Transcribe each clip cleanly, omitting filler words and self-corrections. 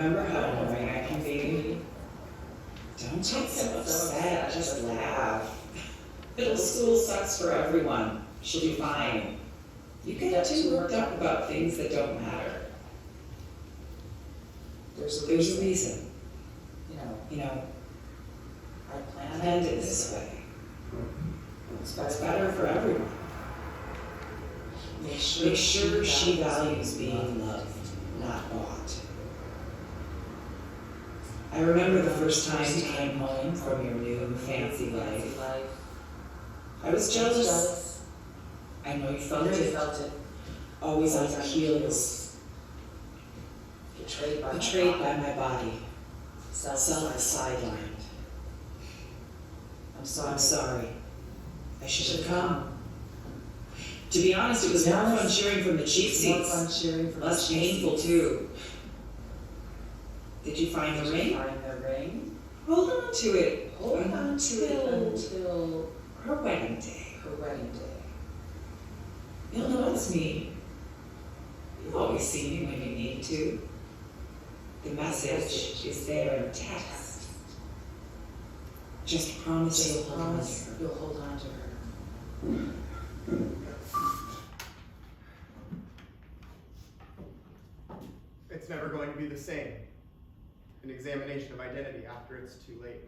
Remember how annoying I can be? Don't get so upset, just laugh. Middle school sucks for everyone. She'll be fine. You get too worked up about things that don't matter. There's a reason. You know, I planned it this way. It's better for everyone. Make sure she values being loved, not bought. I remember the first time you came home from your new fancy life. I was jealous. I know you felt it. Always on your heels. Betrayed by my body. Self-sidelined. I'm sorry. I should have come. To be honest, it was more fun cheering from the cheap seats. Less painful, too. Did you find the ring? Hold on to it. Until her wedding day. You'll notice me. You always see me when you need to. The message is there in text. Just promise you'll hold on to her. It's never going to be the same. An examination of identity after it's too late.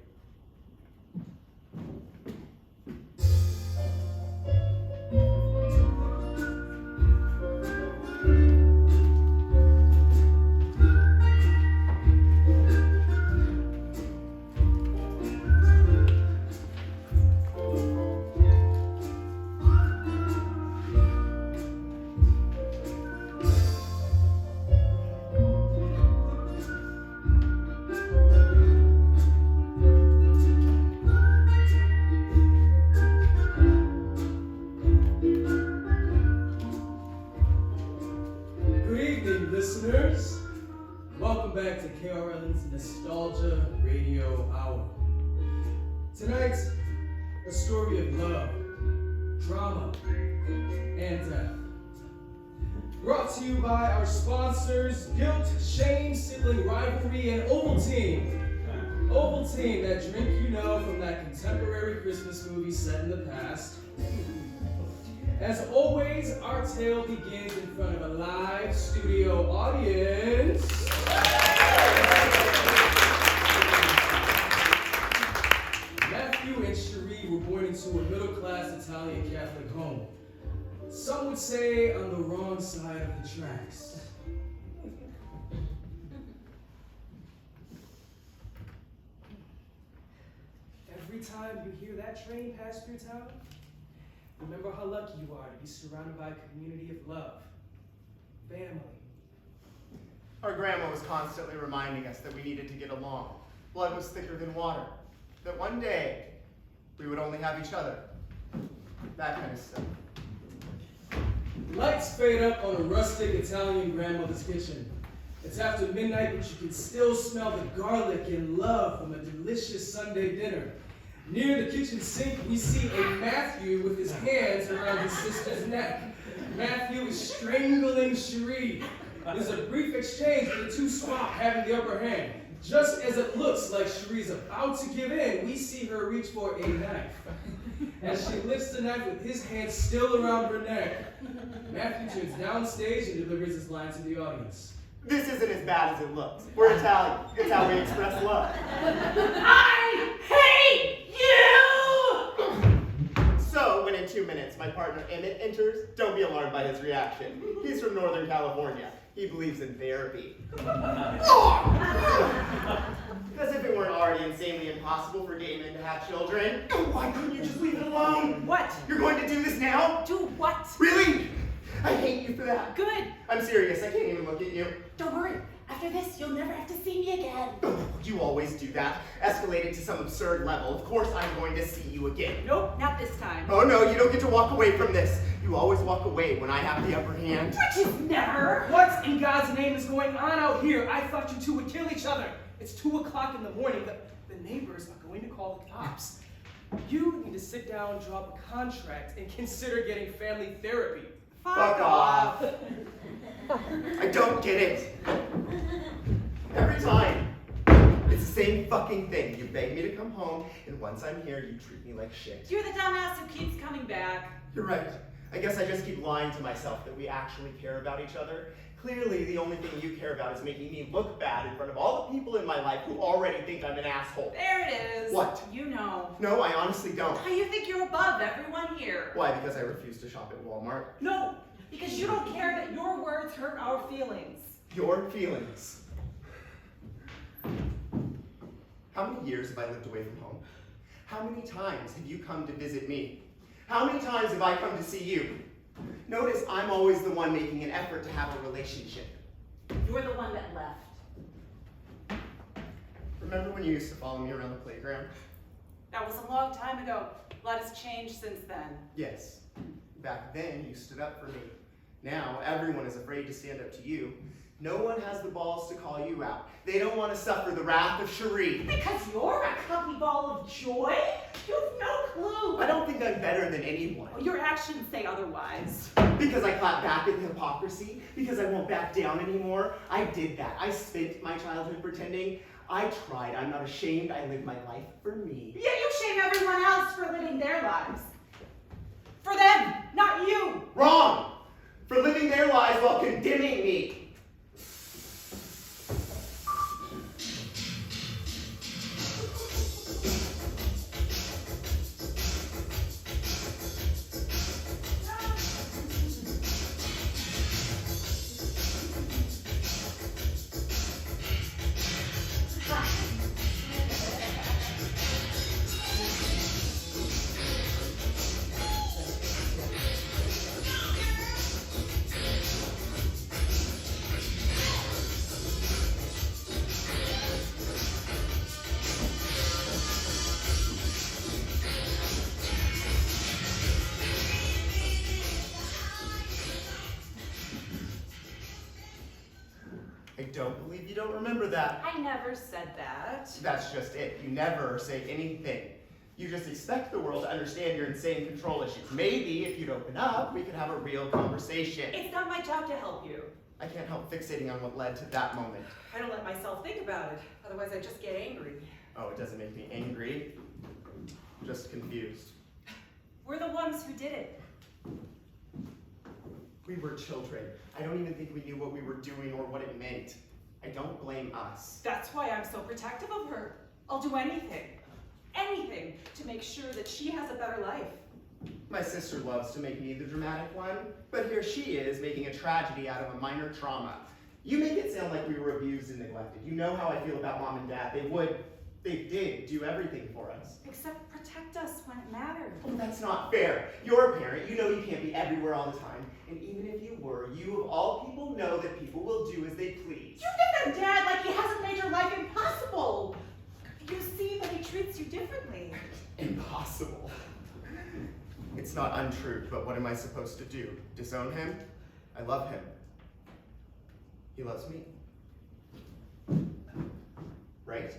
Nostalgia Radio Hour. Tonight, a story of love, drama, and death. Brought to you by our sponsors, Guilt, Shame, Sibling Rivalry, and Ovaltine. Ovaltine, that drink you know from that contemporary Christmas movie set in the past. As always, our tale begins in front of a live studio audience. Matthew and Shiree were born into a middle-class Italian Catholic home. Some would say on the wrong side of the tracks. Every time you hear that train pass through town, remember how lucky you are to be surrounded by a community of love, family. Our grandma was constantly reminding us that we needed to get along. Blood was thicker than water. That one day, we would only have each other. That kind of stuff. Lights fade up on a rustic Italian grandmother's kitchen. It's after midnight, but you can still smell the garlic and love from a delicious Sunday dinner. Near the kitchen sink, we see a Matthew with his hands around his sister's neck. Matthew is strangling Shiree. There's a brief exchange with the two swap having the upper hand. Just as it looks like Shiree's about to give in, we see her reach for a knife. As she lifts the knife with his hand still around her neck, Matthew turns downstage and delivers his line to the audience. This isn't as bad as it looks. We're Italian. It's how we express love. I hate you! So, when in 2 minutes my partner Emmett enters, don't be alarmed by his reaction. He's from Northern California. He believes in therapy. As if it weren't already insanely impossible for gay men to have children. Why couldn't you just leave it alone? What? You're going to do this now? Do what? Really? I hate you for that. Good. I'm serious. I can't even look at you. Don't worry. After this, you'll never have to see me again. You always do that. Escalated to some absurd level. Of course I'm going to see you again. Nope, not this time. Oh no, you don't get to walk away from this. You always walk away when I have the upper hand. Which is never. What in God's name is going on out here? I thought you two would kill each other. It's 2 o'clock in the morning. The neighbors are going to call the cops. You need to sit down, drop a contract, and consider getting family therapy. Fuck off. I don't get it. Every time. It's the same fucking thing. You beg me to come home, and once I'm here, you treat me like shit. You're the dumbass who keeps coming back. You're right. I guess I just keep lying to myself that we actually care about each other. Clearly, the only thing you care about is making me look bad in front of all the people in my life who already think I'm an asshole. There it is. What? You know. No, I honestly don't. How you think you're above everyone here? Why? Because I refuse to shop at Walmart. No, because you don't care that your words hurt our feelings. Your feelings. How many years have I lived away from home? How many times have you come to visit me? How many times have I come to see you? Notice I'm always the one making an effort to have a relationship. You're the one that left. Remember when you used to follow me around the playground? That was a long time ago. A lot has changed since then. Yes. Back then, you stood up for me. Now, everyone is afraid to stand up to you. No one has the balls to call you out. They don't want to suffer the wrath of Shiree. Because you're a cuppy ball of joy? You have no clue. I don't think I'm better than anyone. Your actions say otherwise. Because I clap back at the hypocrisy? Because I won't back down anymore? I did that. I spent my childhood pretending. I tried. I'm not ashamed. I live my life for me. Yeah, you shame everyone else for living their lives. For them, not you. Wrong! For living their lives while condemning me. I don't believe you don't remember that. I never said that. That's just it. You never say anything. You just expect the world to understand your insane control issues. Maybe if you'd open up, we could have a real conversation. It's not my job to help you. I can't help fixating on what led to that moment. I don't let myself think about it. Otherwise, I just get angry. Oh, it doesn't make me angry. Just confused. We're the ones who did it. We were children. I don't even think we knew what we were doing or what it meant. I don't blame us. That's why I'm so protective of her. I'll do anything to make sure that she has a better life. My sister loves to make me the dramatic one, but here she is making a tragedy out of a minor trauma. You make it sound like we were abused and neglected. You know how I feel about Mom and Dad. They did do everything for us. Except protect us when it mattered. Oh, that's not fair. You're a parent. You know you can't be everywhere all the time. And even if you were, you of all people know that people will do as they please. You defend Dad like he hasn't made your life impossible. You see that he treats you differently. Impossible. It's not untrue, but what am I supposed to do? Disown him? I love him. He loves me. Right?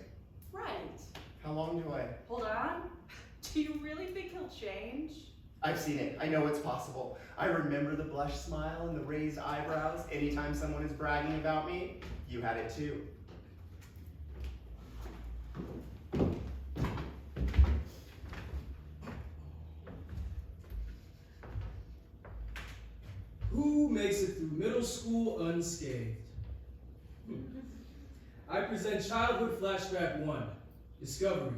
Right. How long do I? Hold on. Do you really think he'll change? I've seen it. I know it's possible. I remember the blush smile and the raised eyebrows anytime someone is bragging about me. You had it too. Who makes it through middle school unscathed? I present Childhood Flashback 1, Discovery.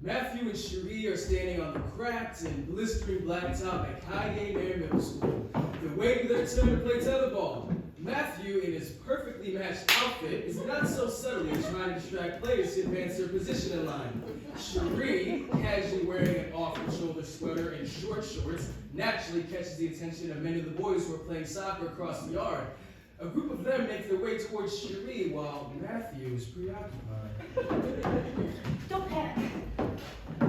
Matthew and Shiree are standing on the cracked and blistering blacktop at Highgate Air Middle School. They're waiting for their turn to play tetherball. Matthew, in his perfectly matched outfit, is not so subtly trying to distract players to advance their position in line. Shiree, casually wearing an off-the-shoulder sweater and short shorts, naturally catches the attention of many of the boys who are playing soccer across the yard. A group of them make their way towards Shiree while Matthew is preoccupied. Don't panic.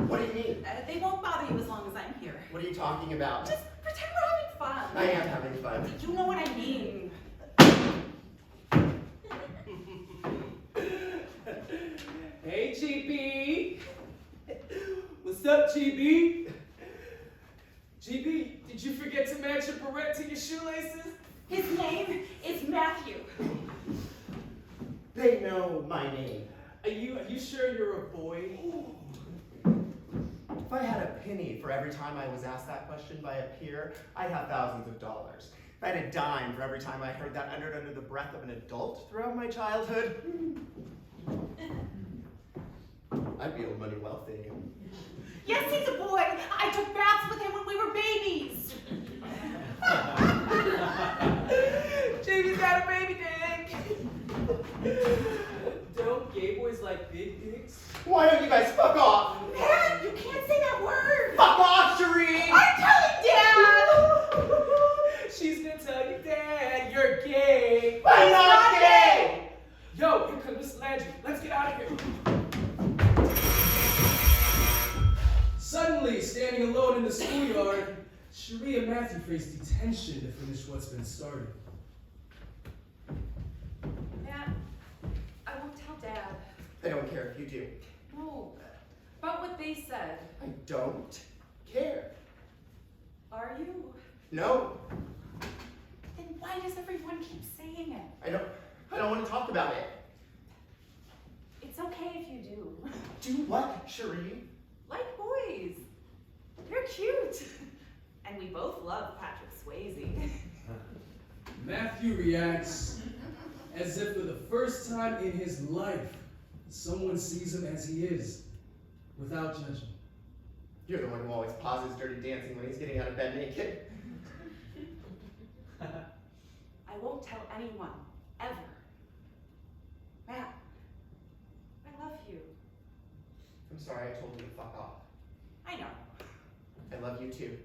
What do you mean? They won't bother you as long as I'm here. What are you talking about? Just pretend we're having fun. I am having fun. You know what I mean. Hey, GB. What's up, GB? GB, did you forget to match your barrette to your shoelaces? His name is Matthew. They know my name. Are you sure you're a boy? If I had a penny for every time I was asked that question by a peer, I'd have thousands of dollars. If I had a dime for every time I heard that uttered under the breath of an adult throughout my childhood, I'd be old money wealthy. Yes, he's a boy. I took baths with him when we were babies. Jamie's got a baby dick. Don't gay boys like big dicks? Why don't you guys fuck off? Dad, you can't say that word. Fuck off, Shiree! I'm telling Dad. She's gonna tell you, Dad, you're gay. I'm not gay! Yo, here comes Miss Landry. Let's get out of here. Suddenly, standing alone in the schoolyard, Shiree and Matthew face detention to finish what's been started. Matt, I won't tell Dad. I don't care if you do. No, about what they said. I don't care. Are you? No, Then why does everyone keep saying it? I don't want to talk about it. It's okay if you do. Do what, Shiree? Like boys. They're cute. And we both love Patrick Swayze. Matthew reacts as if for the first time in his life, someone sees him as he is, without judging. You're the one who always pauses Dirty Dancing when he's getting out of bed naked. I won't tell anyone, ever. Matt, I love you. I'm sorry I told you to fuck off. I know. I love you too.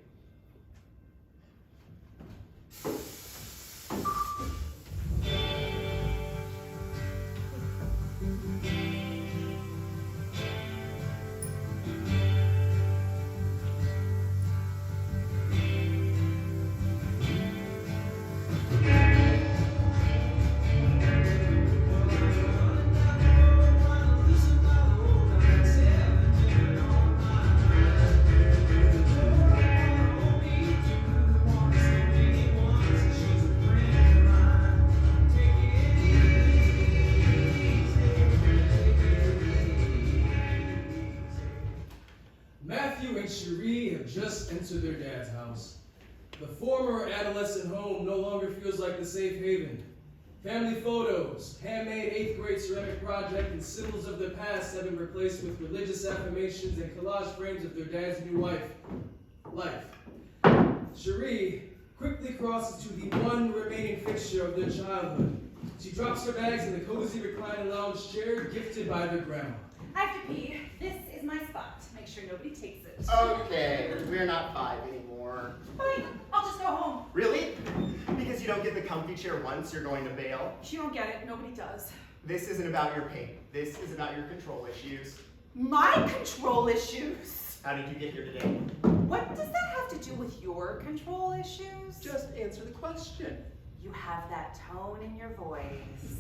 Matthew and Shiree have just entered their dad's house. The former adolescent home no longer feels like the safe haven. Family photos, handmade 8th grade ceramic project, and symbols of their past have been replaced with religious affirmations and collage frames of their dad's new life. Shiree quickly crosses to the one remaining fixture of their childhood. She drops her bags in the cozy reclining lounge chair gifted by their grandma. I have to pee. This is my spot. Make sure nobody takes it. Okay, we're not 5 anymore. Fine, I'll just go home. Really? Because you don't get the comfy chair once, you're going to bail? You don't get it. Nobody does. This isn't about your pain. This is about your control issues. My control issues? How did you get here today? What does that have to do with your control issues? Just answer the question. You have that tone in your voice.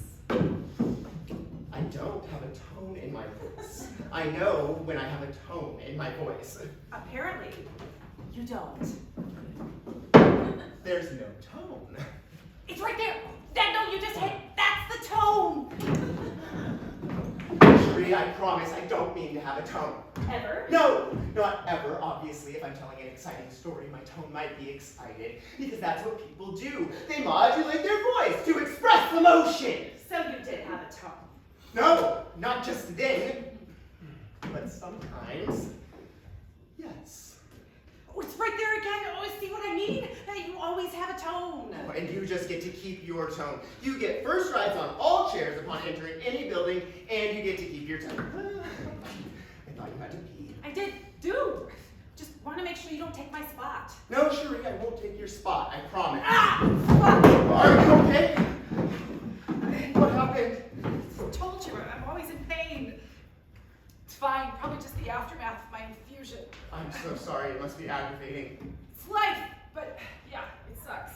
I don't have a tone in my voice. I know when I have a tone in my voice. Apparently, you don't. There's no tone. It's right there. That note you just hit, that's the tone. Shiree, I promise I don't mean to have a tone. Ever? No, not ever. Obviously, if I'm telling an exciting story, my tone might be excited, because that's what people do. They modulate their voice to express emotion. So you did have a tone. No, not just then, but sometimes, yes. Oh, it's right there again. Oh, see what I mean? That you always have a tone. Oh, and you just get to keep your tone. You get first rides on all chairs upon entering any building, and you get to keep your tone. I thought you had to pee. I did do. Just want to make sure you don't take my spot. No, Shiree, I won't take your spot, I promise. Ah! Fuck! Are you okay? What happened? I told you, I'm always in pain. It's fine. Probably just the aftermath of my infusion. I'm so sorry, it must be aggravating. It's life, but yeah, it sucks.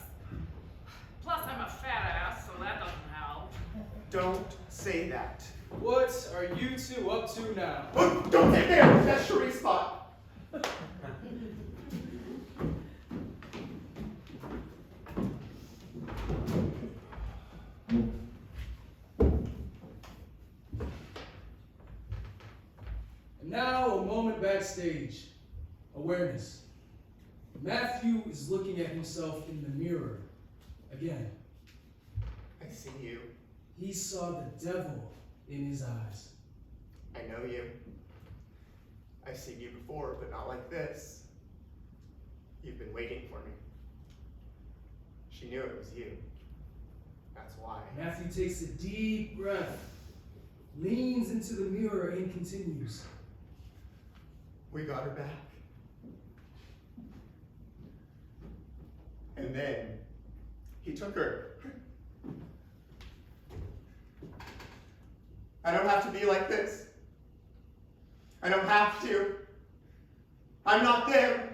Plus, I'm a fat ass, so that doesn't help. Don't say that. What are you two up to now? Oh, don't sit there! That's Shiree's spot. backstage. Awareness. Matthew is looking at himself in the mirror. Again. I see you. He saw the devil in his eyes. I know you. I've seen you before, but not like this. You've been waiting for me. She knew it was you. That's why. Matthew takes a deep breath, leans into the mirror, and continues. We got her back. And then he took her. I don't have to be like this. I don't have to. I'm not them.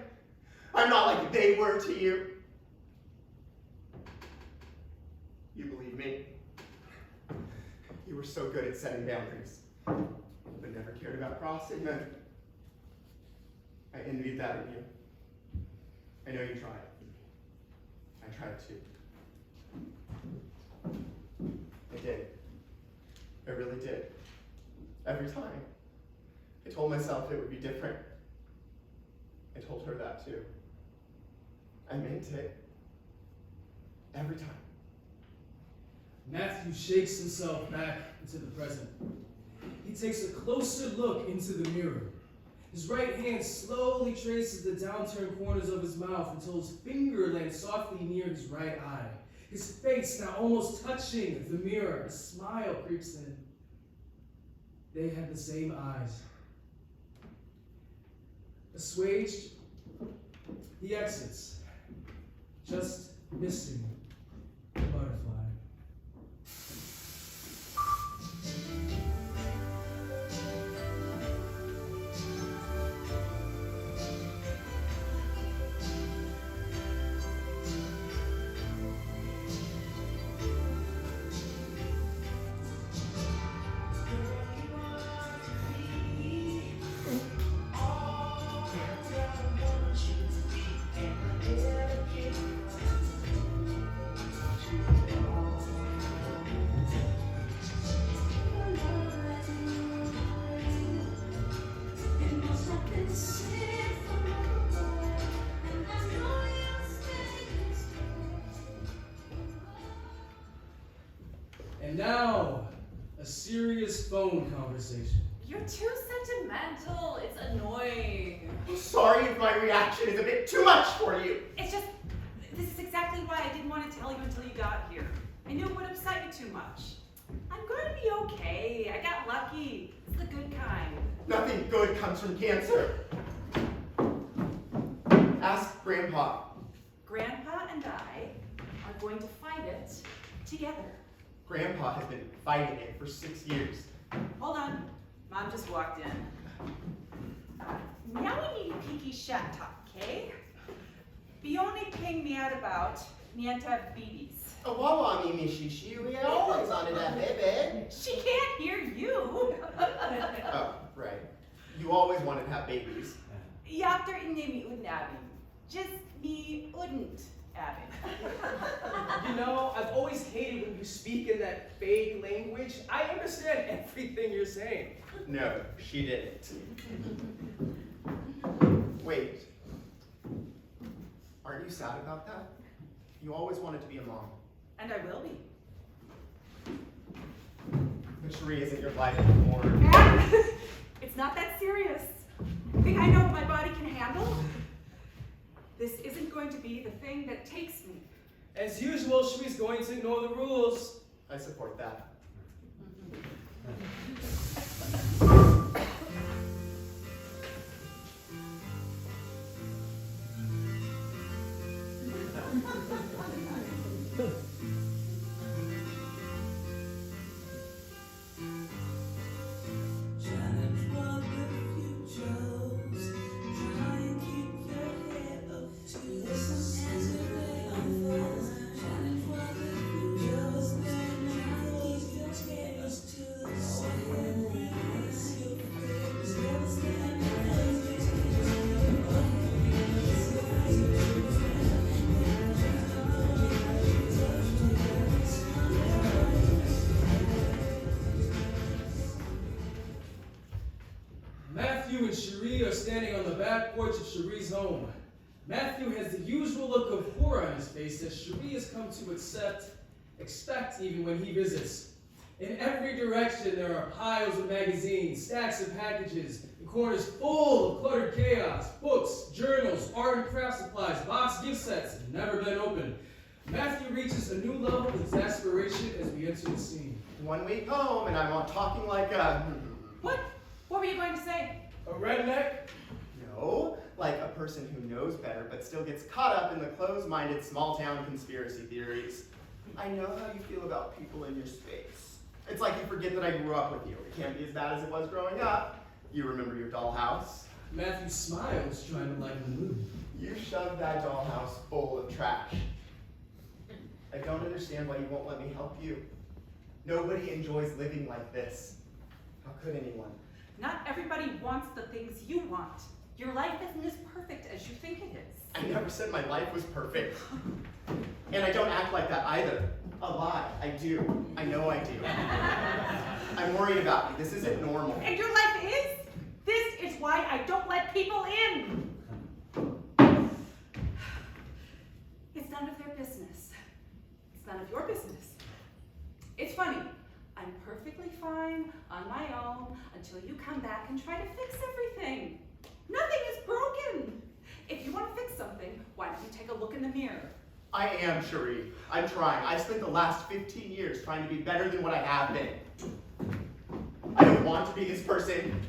I'm not like they were to you. You believe me? You were so good at setting boundaries, but never cared about crossing them. I envied that in you. I know you tried. I tried too. I did. I really did. Every time. I told myself it would be different. I told her that too. I meant it. Every time. Matthew shakes himself back into the present. He takes a closer look into the mirror. His right hand slowly traces the downturned corners of his mouth until his finger lands softly near his right eye. His face now almost touching the mirror. A smile creeps in. They have the same eyes. Assuaged, he exits, just missing the butterfly. And now, a serious phone conversation. You're too sentimental. It's annoying. I'm sorry if my reaction is a bit too much for you. It's just, this is exactly why I didn't want to tell you until you got here. I knew it would upset you too much. I'm going to be okay. I got lucky. It's the good kind. Nothing good comes from cancer. Ask Grandpa. Grandpa and I are going to fight it together. Grandpa has been fighting it for 6 years. Hold on. Mom just walked in. Now we need Pinky Shat talk, okay? Bioni ping me out about niente babies. Oh, I mean, she always on that baby. She can't hear you. Oh, right. You always wanted to have babies. Jag er inne med udnäbbing. Just me wouldn't Abby. You know, I've always hated when you speak in that fake language. I understand everything you're saying. No, she didn't. Wait. Aren't you sad about that? You always wanted to be a mom. And I will be. But Shiree isn't your life anymore. It's not that serious. Think I know what my body can handle? This isn't going to be the thing that takes me. As usual, Shiree's going to ignore the rules. I support that. porch of Shiree's home. Matthew has the usual look of horror on his face that Shiree has come to expect even when he visits. In every direction there are piles of magazines, stacks of packages, and corners full of cluttered chaos, books, journals, art and craft supplies, boxed gift sets that have never been opened. Matthew reaches a new level of exasperation as we enter the scene. 1 week home, and I'm on talking like a... What? What were you going to say? A redneck? No, like a person who knows better, but still gets caught up in the closed-minded small-town conspiracy theories. I know how you feel about people in your space. It's like you forget that I grew up with you. It can't be as bad as it was growing up. You remember your dollhouse. Matthew smiles, trying to lighten the mood. You shoved that dollhouse full of trash. I don't understand why you won't let me help you. Nobody enjoys living like this. How could anyone? Not everybody wants the things you want. Your life isn't as perfect as you think it is. I never said my life was perfect. And I don't act like that either. A lie. I do. I know I do. I'm worried about you. This isn't normal. And your life is? This is why I don't let people in. It's none of their business. It's none of your business. It's funny. I'm perfectly fine on my own until you come back and try to fix everything. Nothing is broken. If you want to fix something, why don't you take a look in the mirror? I am, Shiree. I'm trying. I've spent the last 15 years trying to be better than what I have been. I don't want to be this person.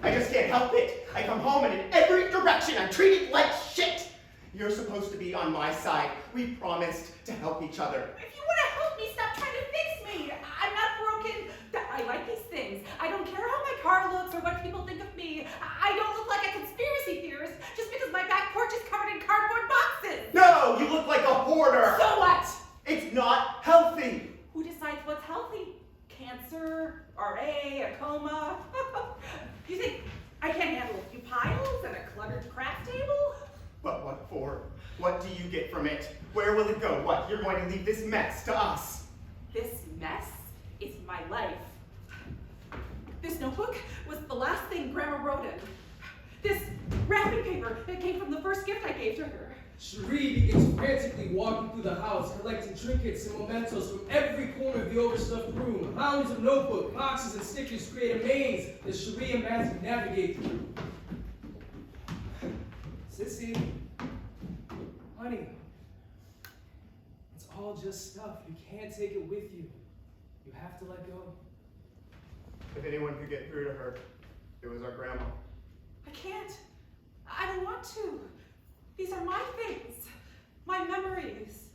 I just can't help it. I come home and in every direction I'm treated like shit. You're supposed to be on my side. We promised to help each other. If you want to help me, stop trying to fix me. I'm not broken. I like these things. I don't care how my car looks or what people think of me. I don't look like a conspiracy theorist just because my back porch is covered in cardboard boxes. No, you look like a hoarder. So what? It's not healthy. Who decides what's healthy? Cancer, RA, a coma? You think I can't handle a few piles and a cluttered craft table? But what for? What do you get from it? Where will it go? What, you're going to leave this mess to us? This mess is my life. This notebook was the last thing Grandma wrote in. This wrapping paper that came from the first gift I gave to her. Shiree begins frantically walking through the house, collecting trinkets and mementos from every corner of the overstuffed room. Mounds of notebook, boxes, and stickers create a maze that Shiree and Matthew navigate through. Sissy, honey, it's all just stuff. You can't take it with you. You have to let go. If anyone could get through to her, it was our grandma. I can't. I don't want to. These are my things, my memories.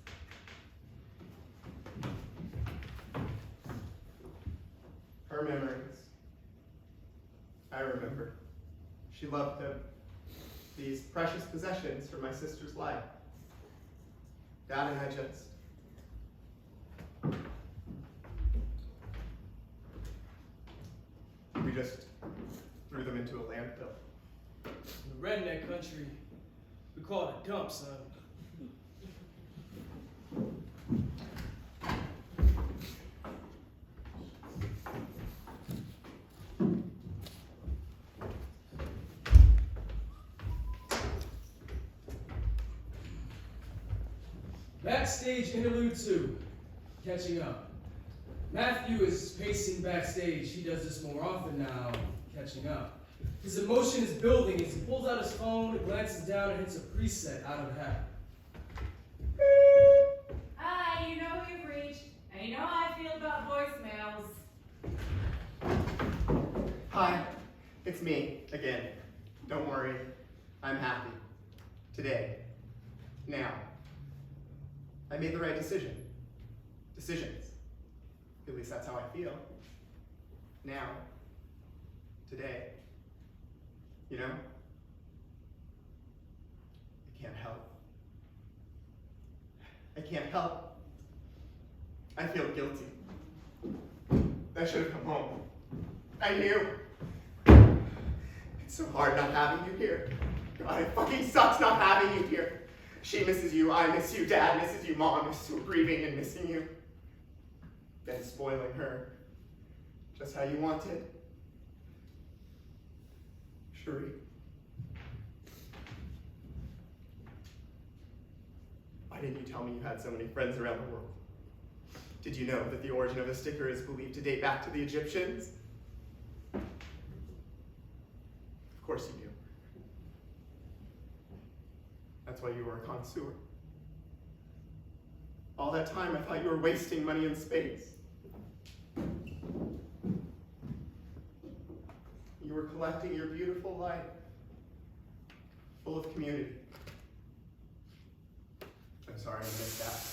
Her memories. I remember. She loved them. These precious possessions for my sister's life. Dad and I just... We just threw them into a landfill. In the redneck country, we call it a dump, son. Backstage interlude 2, catching up. Matthew is pacing backstage. He does this more often now, catching up. His emotion is building as he pulls out his phone, glances down, and hits a preset out of habit. Hi, you know who you've reached, and you know how I feel about voicemails. Hi, it's me, again. Don't worry, I'm happy. Today. Now. I made the right decision. Decisions. At least that's how I feel. Now. Today. You know? I can't help. I can't help. I feel guilty. I should have come home. I knew. It's so hard not having you here. God, it fucking sucks not having you here. She misses you, I miss you, Dad misses you, Mom is so grieving and missing you. Then spoiling her. Just how you wanted. Shiree. Why didn't you tell me you had so many friends around the world? Did you know that the origin of a sticker is believed to date back to the Egyptians? Of course you do. That's why you were a connoisseur. All that time I thought you were wasting money and space. You were collecting your beautiful life, full of community. I'm sorry I missed that.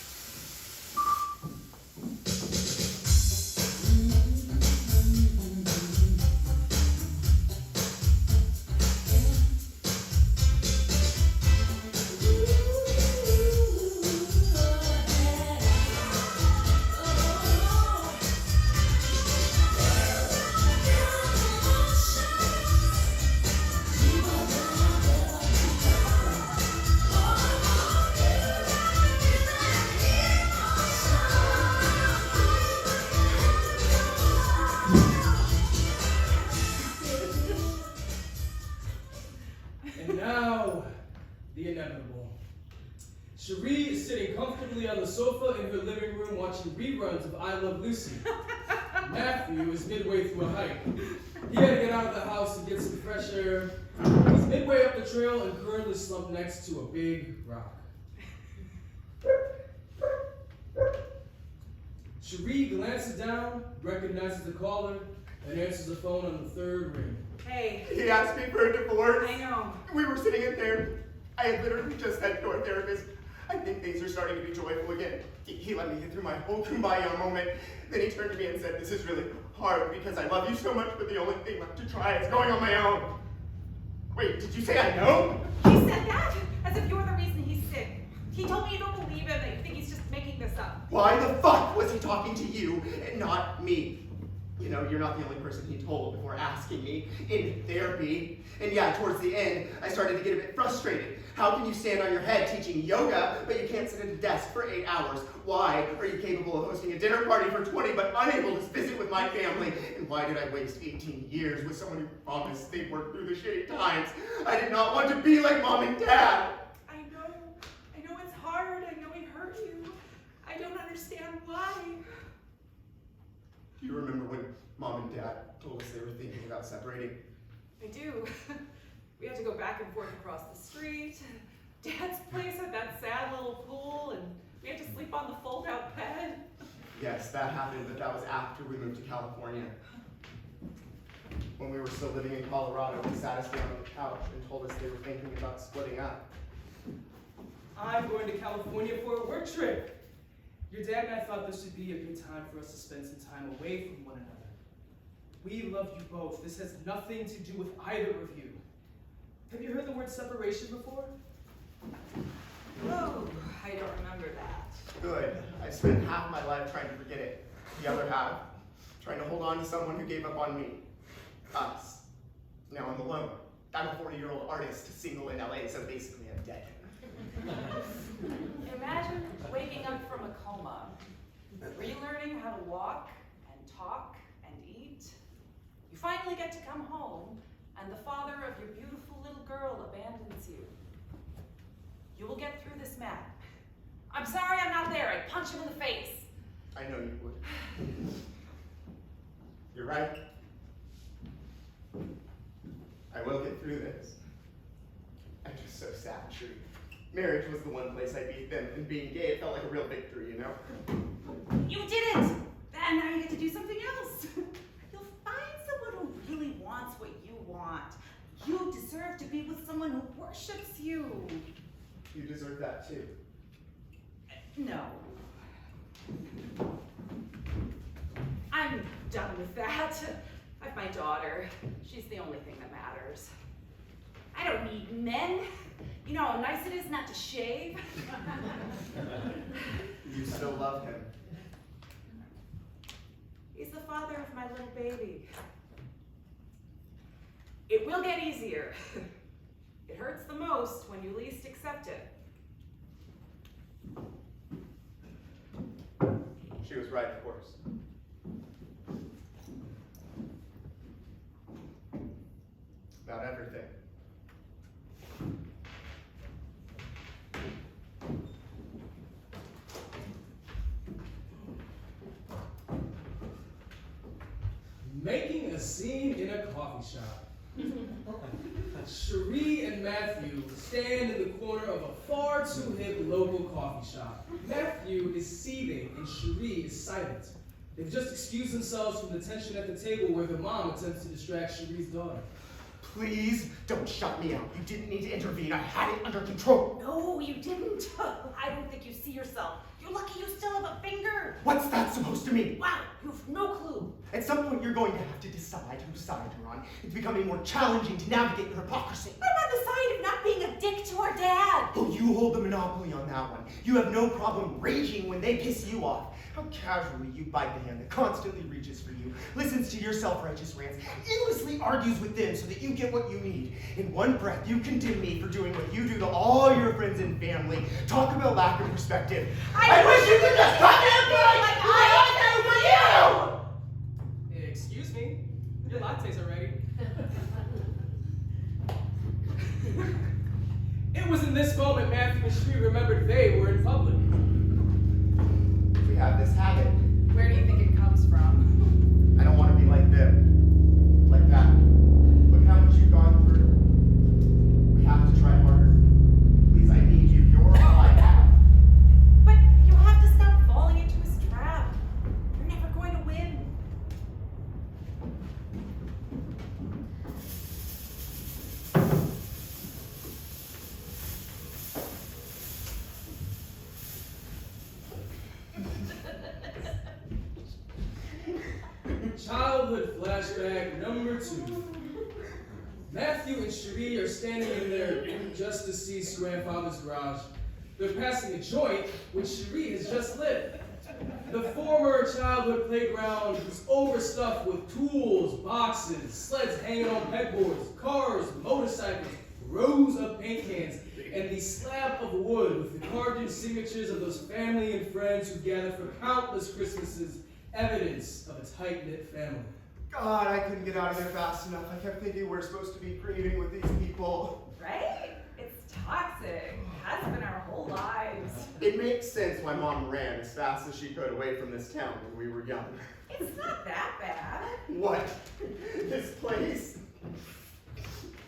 And now, the inevitable. Shiree is sitting comfortably on the sofa in her living room watching reruns of I Love Lucy. Matthew is midway through a hike. He had to get out of the house and get some fresh air. He's midway up the trail and currently slumped next to a big rock. Shiree glances down, recognizes the caller, and answers the phone on the third ring. Hey, He asked me for a divorce. I know. We were sitting in there. I had literally just said to our therapist, I think things are starting to be joyful again. He let me get through my whole kumbaya moment. Then he turned to me and said, this is really hard because I love you so much, but the only thing left to try is going on my own. Wait, did you say I know? He said that as if you're the reason he's sick. He told me you don't believe him, that you think he's just making this up. Why the fuck was he talking to you and not me? You know, you're not the only person he told before asking me in therapy. And yeah, towards the end, I started to get a bit frustrated. How can you stand on your head teaching yoga, but you can't sit at a desk for 8 hours? Why are you capable of hosting a dinner party for 20, but unable to visit with my family? And why did I waste 18 years with someone who promised they'd work through the shitty times? I did not want to be like mom and dad. I know it's hard. I know he hurt you. I don't understand why. Do you remember when mom and dad told us they were thinking about separating? I do. We had to go back and forth across the street. Dad's place had that sad little pool, and we had to sleep on the fold-out bed. Yes, that happened, but that was after we moved to California. When we were still living in Colorado, they sat us down on the couch and told us they were thinking about splitting up. I'm going to California for a work trip. Your dad and I thought this would be a good time for us to spend some time away from one another. We love you both. This has nothing to do with either of you. Have you heard the word separation before? Oh, I don't remember that. Good. I spent half my life trying to forget it. The other half, trying to hold on to someone who gave up on me. Us. Now I'm alone. I'm a 40-year-old artist, single in LA, so basically I'm dead. Imagine waking up from a coma, relearning how to walk and talk and eat. You finally get to come home, and the father of your beautiful little girl abandons you. You will get through this map. I'm sorry I'm not there. I'd punch him in the face. I know you would. You're right. I will get through this. I'm just so sad, Shiree. Marriage was the one place I beat them, and being gay, it felt like a real victory, you know? You did it! And now you get to do something else. You'll find someone who really wants what you want. You deserve to be with someone who worships you. You deserve that too. No. I'm done with that. I have my daughter. She's the only thing that matters. I don't need men. You know how nice it is not to shave? You still love him. He's the father of my little baby. It will get easier. It hurts the most when you least accept it. She was right, of course. About everything. a scene in a coffee shop. Shiree and Matthew stand in the corner of a far too hip local coffee shop. Matthew is seething and Shiree is silent. They've just excused themselves from the tension at the table where the mom attempts to distract Shiree's daughter. Please don't shut me out. You didn't need to intervene. I had it under control. No, you didn't. I don't think you see yourself. You're lucky you still have a finger. What's that supposed to mean? Wow, you have no clue. At some point, you're going to have to decide whose side you're on. It's becoming more challenging to navigate your hypocrisy. I'm on the side of not being a dick to our dad. Oh, you hold the monopoly on that one. You have no problem raging when they piss you off. How casually you bite the hand that constantly reaches for you, listens to your self-righteous rants, endlessly argues with them so that you get what you need. In one breath, you condemn me for doing what you do to all your friends and family. Talk about lack of perspective. I wish you could just cut that like I do for you! Excuse me, your lattes are ready. It was in this moment Matthew and Shiree remembered they were in public. We have this habit. Where do you think it comes from? I don't want to be like them. Like that. Look how much you've gone through. We have to try harder. Please, I need you. You're all I have. But you have to stop falling into his trap. You're never going to win. Childhood flashback number 2. Matthew and Shiree are standing in their just-deceased grandfather's garage. They're passing a joint which Shiree has just lit. The former childhood playground was overstuffed with tools, boxes, sleds hanging on pegboards, cars, motorcycles, rows of paint cans, and the slab of wood with the carved-in signatures of those family and friends who gathered for countless Christmases, evidence of a tight-knit family. God, I couldn't get out of there fast enough. I kept thinking we're supposed to be grieving with these people. Right? It's toxic. Has been our whole lives. It makes sense why Mom ran as fast as she could away from this town when we were young. It's not that bad. What? This place?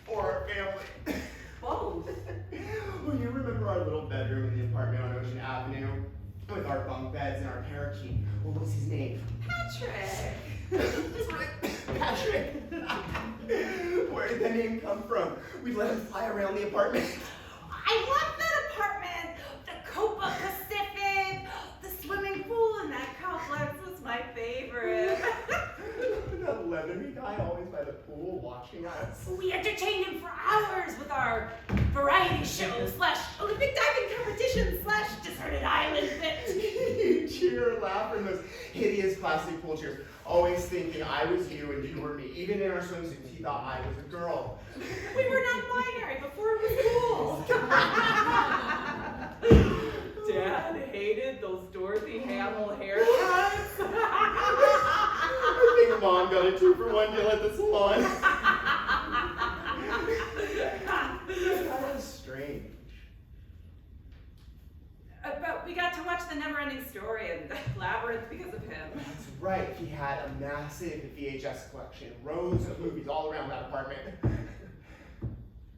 Or our family? Both. Well, you remember our little bedroom in the apartment on Ocean Avenue? With our bunk beds and our parakeet. What was his name? Patrick. That's right, Patrick. Where did that name come from? We'd let him fly around the apartment. I love that apartment. The Copa Pacific, the swimming pool in that complex was my favorite. That leathery guy always by the pool watching us. We entertained him for hours with our variety show / Olympic diving competition / deserted island bit. You cheer and laugh in those hideous plastic pool chairs, always thinking I was you and you were me. Even in our swimsuits, he thought I was a girl. We were non-binary before it was cool. Dad hated those Dorothy Hamill haircuts. I think Mom got a 2-for-1 deal at the salon. That was strange. But we got to watch The Never-Ending Story and Labyrinth because of him. That's right, he had a massive VHS collection, rows of movies all around that apartment.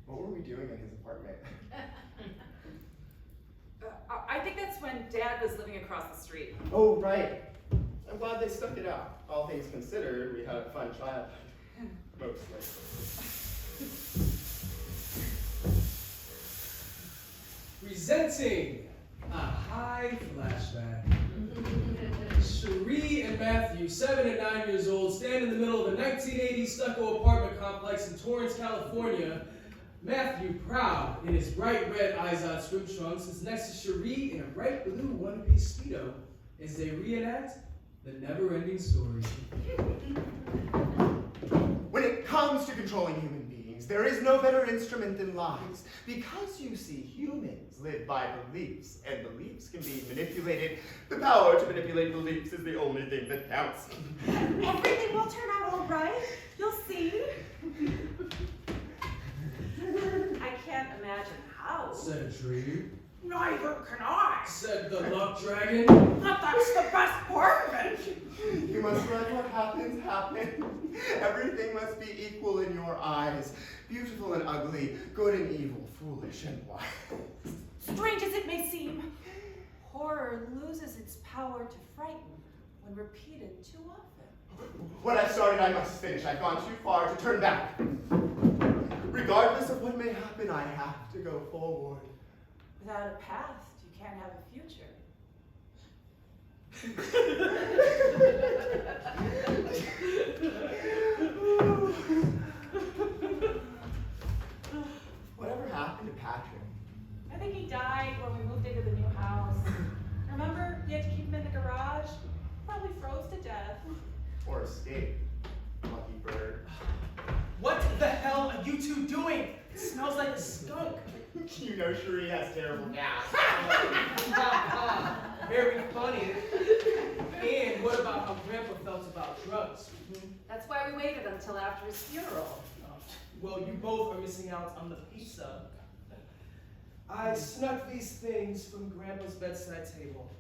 What were we doing in his apartment? I think that's when Dad was living across the street. Oh, right. I'm glad they stuck it out. All things considered, we had a fun childhood. Mostly. Presenting a high flashback. Shiree and Matthew, 7 and 9 years old, stand in the middle of a 1980s stucco apartment complex in Torrance, California. Matthew, proud in his bright red Izod swim trunks, is next to Shiree in a bright blue one-piece Speedo as they reenact the never-ending story. When it comes to controlling human beings, there is no better instrument than lies. Because you see, humans live by beliefs, and beliefs can be manipulated. The power to manipulate beliefs is the only thing that counts. Everything will turn out all right. You'll see. I can't imagine how. Said Shiree. Neither can I. said the luck dragon. But that's the best part of it. You must let what happens happen. Everything must be equal in your eyes. Beautiful and ugly, good and evil, foolish and wise. Strange as it may seem, horror loses its power to frighten when repeated too often. What I've started, I must finish. I've gone too far to turn back. Regardless of what may happen, I have to go forward. Without a past, you can't have a future. Whatever happened to Patrick? I think he died when we moved into the new house. Remember, you had to keep him in the garage? Probably froze to death. Or escape? Lucky bird. What the hell are you two doing? It smells like a skunk. You know Shiree has terrible gas. Very funny. And what about how Grandpa felt about drugs? That's why we waited until after his funeral. Well, you both are missing out on the pizza. I snuck these things from Grandpa's bedside table.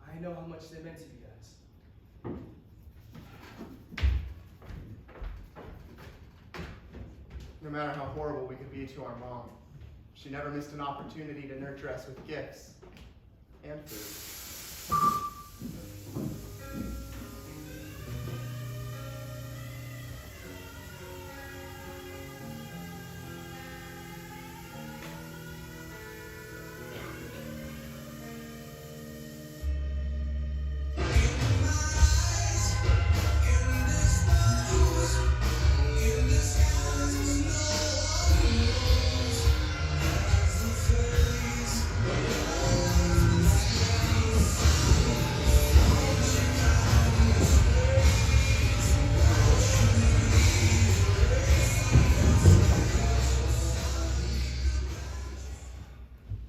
I know how much they meant to you guys. No matter how horrible we could be to our mom, she never missed an opportunity to nurture us with gifts and food.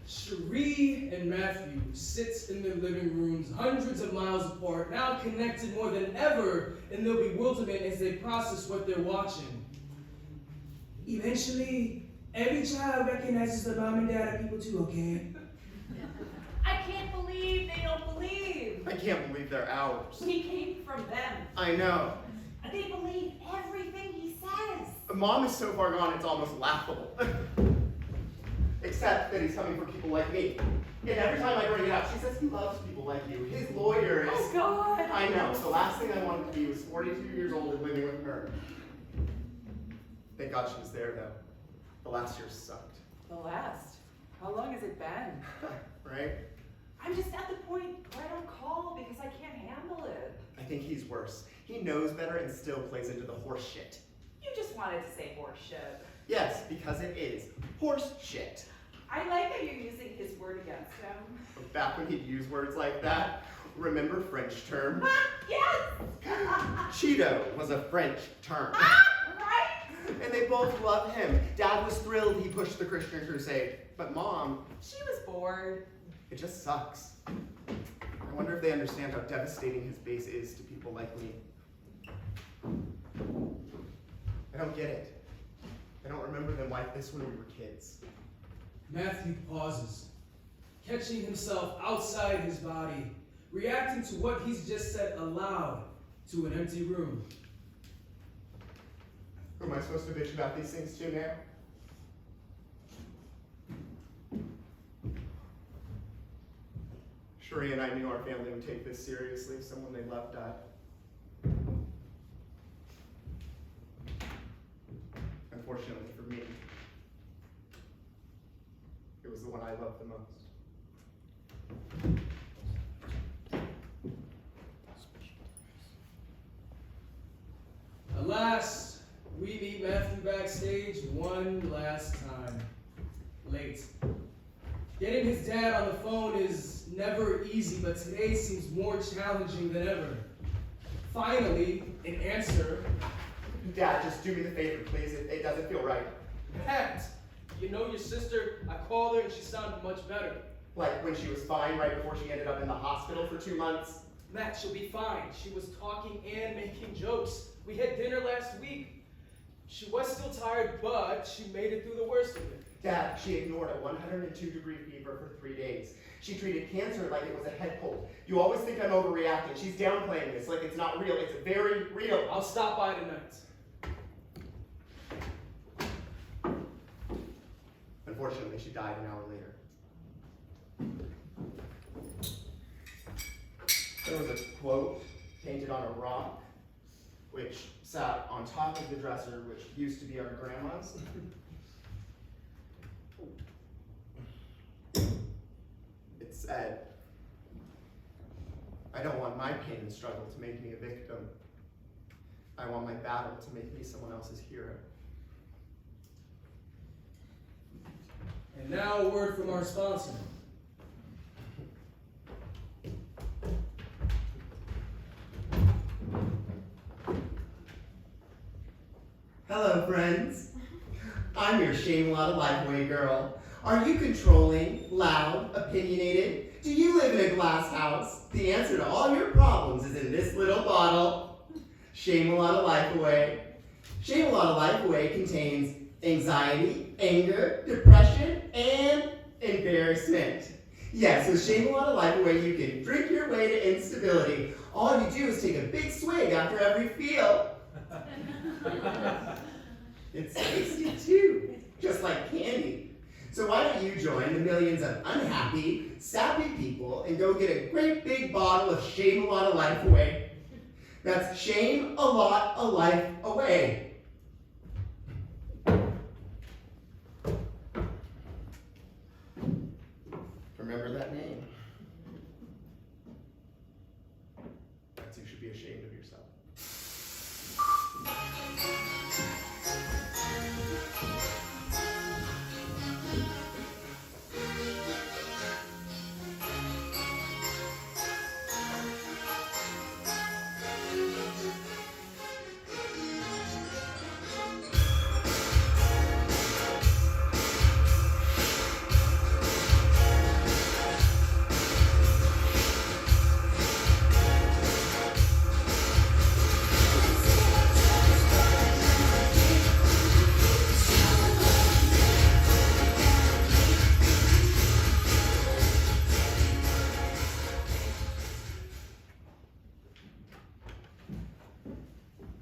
Shiree and Matthew sits in their living rooms hundreds of miles apart, now connected more than ever in their bewilderment as they process what they're watching. Eventually, every child recognizes the mom and dad are people too, okay? I can't believe they don't believe. I can't believe they're ours. We came from them. I know. They believe everything he says. Mom is so far gone, it's almost laughable. Except that he's coming from people like me. And every time I bring it up, she says he loves people like you. His lawyer is... Oh, God. I know. The last thing I wanted to be was 42 years old and living with her. Thank God she was there, though. The last year sucked. The last? How long has it been? Right? I'm just at the point where I don't call because I can't handle it. I think he's worse. He knows better and still plays into the horse shit. You just wanted to say horse shit. Yes, because it is horse shit. I like that you're using his word against him. Back when he'd use words like that, remember French term? Yes! Cheeto was a French term. Right? And they both love him. Dad was thrilled he pushed the Christian crusade. But Mom, She was bored. it just sucks. I wonder if they understand how devastating his base is to people like me. I don't get it. I don't remember them like this when we were kids. Matthew pauses, catching himself outside his body, reacting to what he's just said aloud to an empty room. Who am I supposed to bitch about these things to now? Shiree and I knew our family would take this seriously if someone they loved died. Unfortunately for me, it was the one I loved the most. Alas, we meet Matthew backstage one last time. Late. Getting his dad on the phone is never easy, but today seems more challenging than ever. Finally, an answer. Dad, just do me the favor, please. It doesn't feel right. Matt, you know your sister? I called her and she sounded much better. Like when she was fine right before she ended up in the hospital for 2 months. Matt, she'll be fine. She was talking and making jokes. We had dinner last week. She was still tired, but she made it through the worst of it. Dad, she ignored a 102-degree fever for 3 days. She treated cancer like it was a head cold. You always think I'm overreacting. She's downplaying this like it's not real. It's very real. I'll stop by tonight. Unfortunately, she died an hour later. There was a quote painted on a rock, which sat on top of the dresser, which used to be our grandma's. It said, "I don't want my pain and struggle to make me a victim. I want my battle to make me someone else's hero." And now a word from our sponsor. Hello, friends. I'm your Shame a Lot of Lifeway girl. Are you controlling, loud, opinionated? Do you live in a glass house? The answer to all your problems is in this little bottle. Shame a Lot of Life Away. Shame a Lot of Life Away contains anxiety, anger, depression, and embarrassment. Yes, with Shame a Lot of Life Away, you can drink your way to instability. All you do is take a big swig after every feel. It's tasty too, just like candy. So why don't you join the millions of unhappy, sappy people and go get a great big bottle of Shame a Lot of Life Away. That's Shame a Lot of Life Away. Remember that name. You should be ashamed of yourself.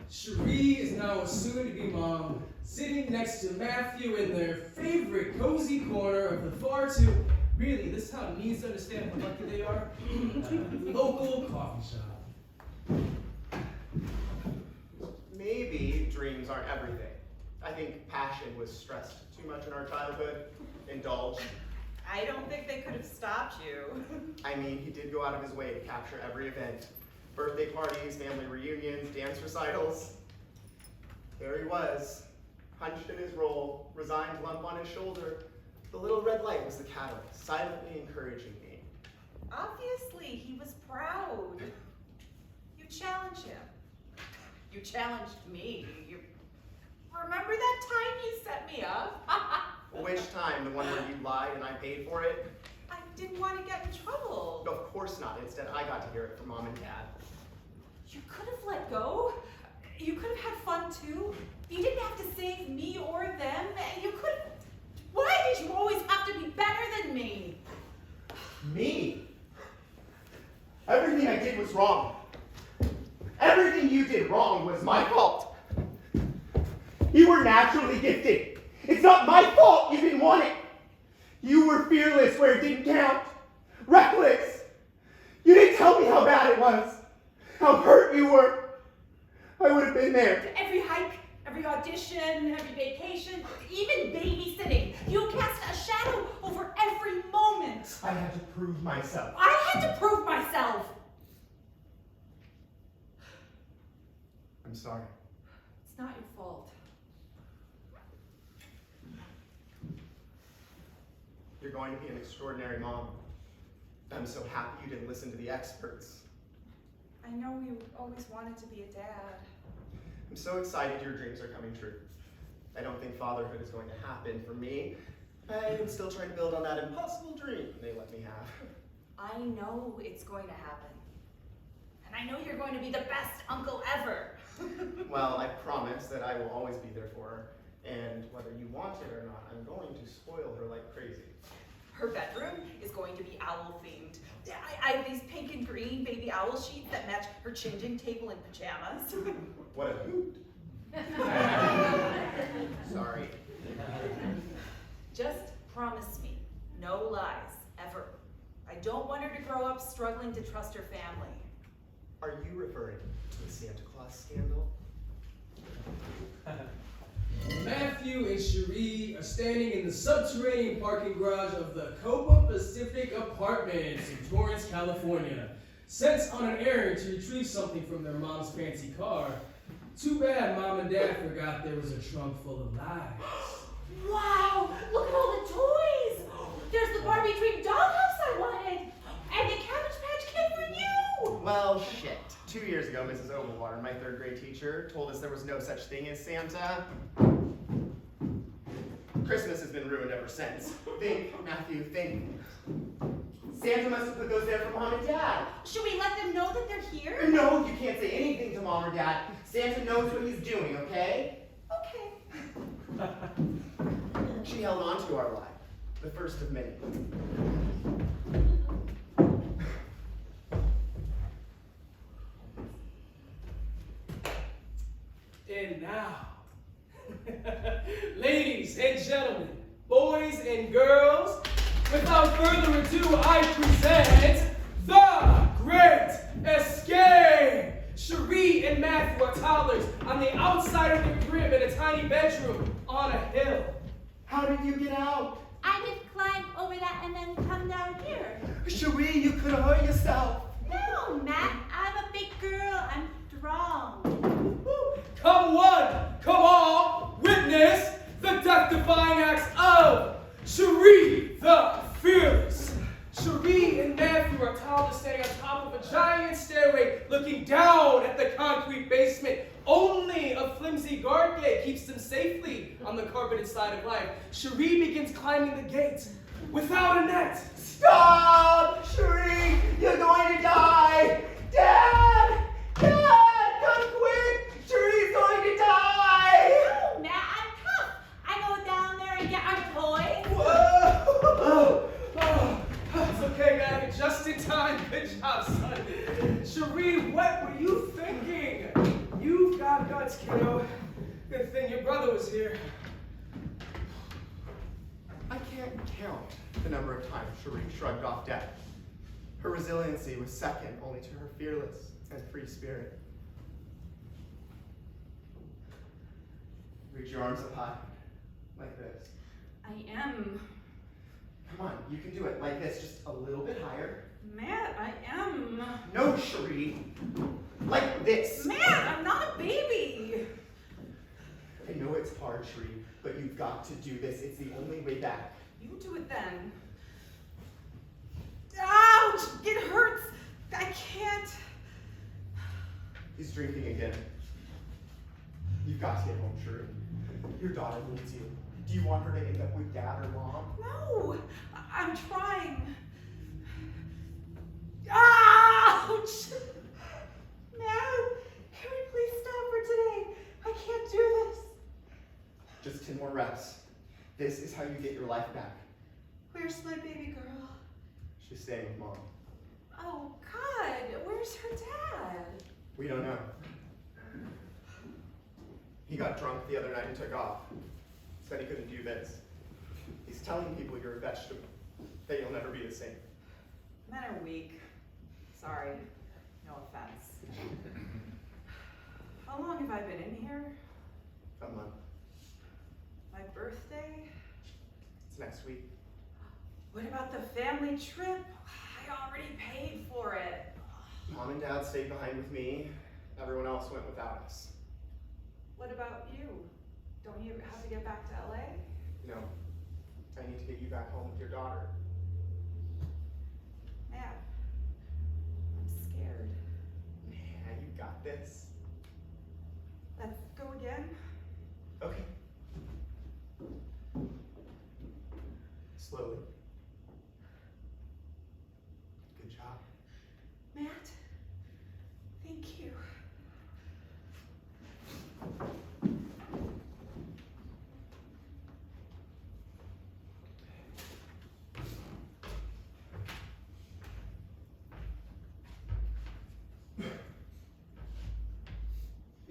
Shiree is now a soon-to-be mom, sitting next to Matthew in their favorite cozy corner of the far too, really, this town needs to understand how lucky they are, local coffee shop. Maybe dreams aren't everything. I think passion was stressed too much in our childhood, indulged. I don't think they could have stopped you. I mean, he did go out of his way to capture every event. Birthday parties, family reunions, dance recitals. There he was, hunched in his role, resigned lump on his shoulder. The little red light was the catalyst, silently encouraging me. Obviously, he was proud. You challenged him. You challenged me. You remember that time you set me up? Which time? The one where you lied and I paid for it? I didn't want to get in trouble. No, of course not. Instead, I got to hear it from Mom and Dad. You could have let go. You could have had fun too. You didn't have to save me or them. You could. Why did you always have to be better than me? Me? Everything I did was wrong. Everything you did wrong was my fault. You were naturally gifted. It's not my fault you didn't want it. You were fearless where it didn't count. Reckless. You didn't tell me how bad it was. How hurt you were. I would have been there. Every hike, every audition, every vacation, even babysitting. You cast a shadow over every moment. I had to prove myself. I had to prove myself. I'm sorry. It's not your fault. You're going to be an extraordinary mom. I'm so happy you didn't listen to the experts. I know you always wanted to be a dad. I'm so excited your dreams are coming true. I don't think fatherhood is going to happen for me. I'm still trying to build on that impossible dream they let me have. I know it's going to happen. And I know you're going to be the best uncle ever. Well, I promise that I will always be there for her And whether you want it or not, I'm going to spoil her like crazy. Her bedroom is going to be owl themed. I have these pink and green baby owl sheets that match her changing table and pajamas. What a hoot. Sorry. Just promise me, no lies, ever. I don't want her to grow up struggling to trust her family. Are you referring to the Santa Claus scandal? Matthew and Shiree are standing in the subterranean parking garage of the Copa Pacific Apartments in Torrance, California, sent on an errand to retrieve something from their mom's fancy car. Too bad Mom and Dad forgot there was a trunk full of lies. Wow, look at all the toys. There's the Barbie dream dollhouse I wanted. And the Cabbage Patch Kid for you. Well, shit. 2 years ago, Mrs. Overwater, my third grade teacher, told us there was no such thing as Santa. Christmas has been ruined ever since. Think, Matthew, think. Santa must have put those there for Mom and Dad. Should we let them know that they're here? No, you can't say anything to Mom or Dad. Santa knows what he's doing, okay? Okay. She held on to our lie, the first of many. And now, ladies and gentlemen, boys and girls, without further ado, I present The Great Escape! Shiree and Matthew are toddlers on the outside of the crib in a tiny bedroom on a hill. How did you get out? I just climb over that and then come down here. Shiree, you could have hurt yourself. No, Matt, I'm a big girl. I'm strong. Come one, come all, witness the death-defying acts of Shiree the Fearless. Shiree and Matthew are toddlers standing on top of a giant stairway looking down at the concrete basement. Only a flimsy guard gate keeps them safely on the carpeted side of life. Shiree begins climbing the gate without a net. Stop! Shiree, you're going to die! Dad! Dad, come quick! Shiree's going to die! No, Matt, I'm tough. I go down there and get our toys. Whoa! It's okay, got it just in time. Good job, son. Shiree, what were you thinking? You've got guts, kiddo. Good thing your brother was here. I can't count the number of times Shiree shrugged off death. Her resiliency was second only to her fearless and free spirit. Reach your arms up high, like this. I am. Come on, you can do it, like this, just a little bit higher. Matt, I am. No, Shiree, like this. Matt, I'm not a baby. I know it's hard, Shiree, but you've got to do this. It's the only way back. You do it then. Ouch! It hurts. I can't. He's drinking again. You've got to get home, Shiree. Your daughter needs you. Do you want her to end up with Dad or Mom? No, I'm trying. Ouch! Matt, can we please stop for today? I can't do this. Just 10 more reps. This is how you get your life back. Where's my baby girl? She's staying with Mom. Oh, God, where's her dad? We don't know. He got drunk the other night and took off. Said he couldn't do this. He's telling people you're a vegetable, that you'll never be the same. Men are weak. Sorry, no offense. How long have I been in here? A month. My birthday? It's next week. What about the family trip? I already paid for it. Mom and Dad stayed behind with me. Everyone else went without us. What about you? Don't you have to get back to LA? No. I need to get you back home with your daughter. Matt, I'm scared. Man, you got this. Let's go again? Okay. Slowly. Good job. Matt, thank you.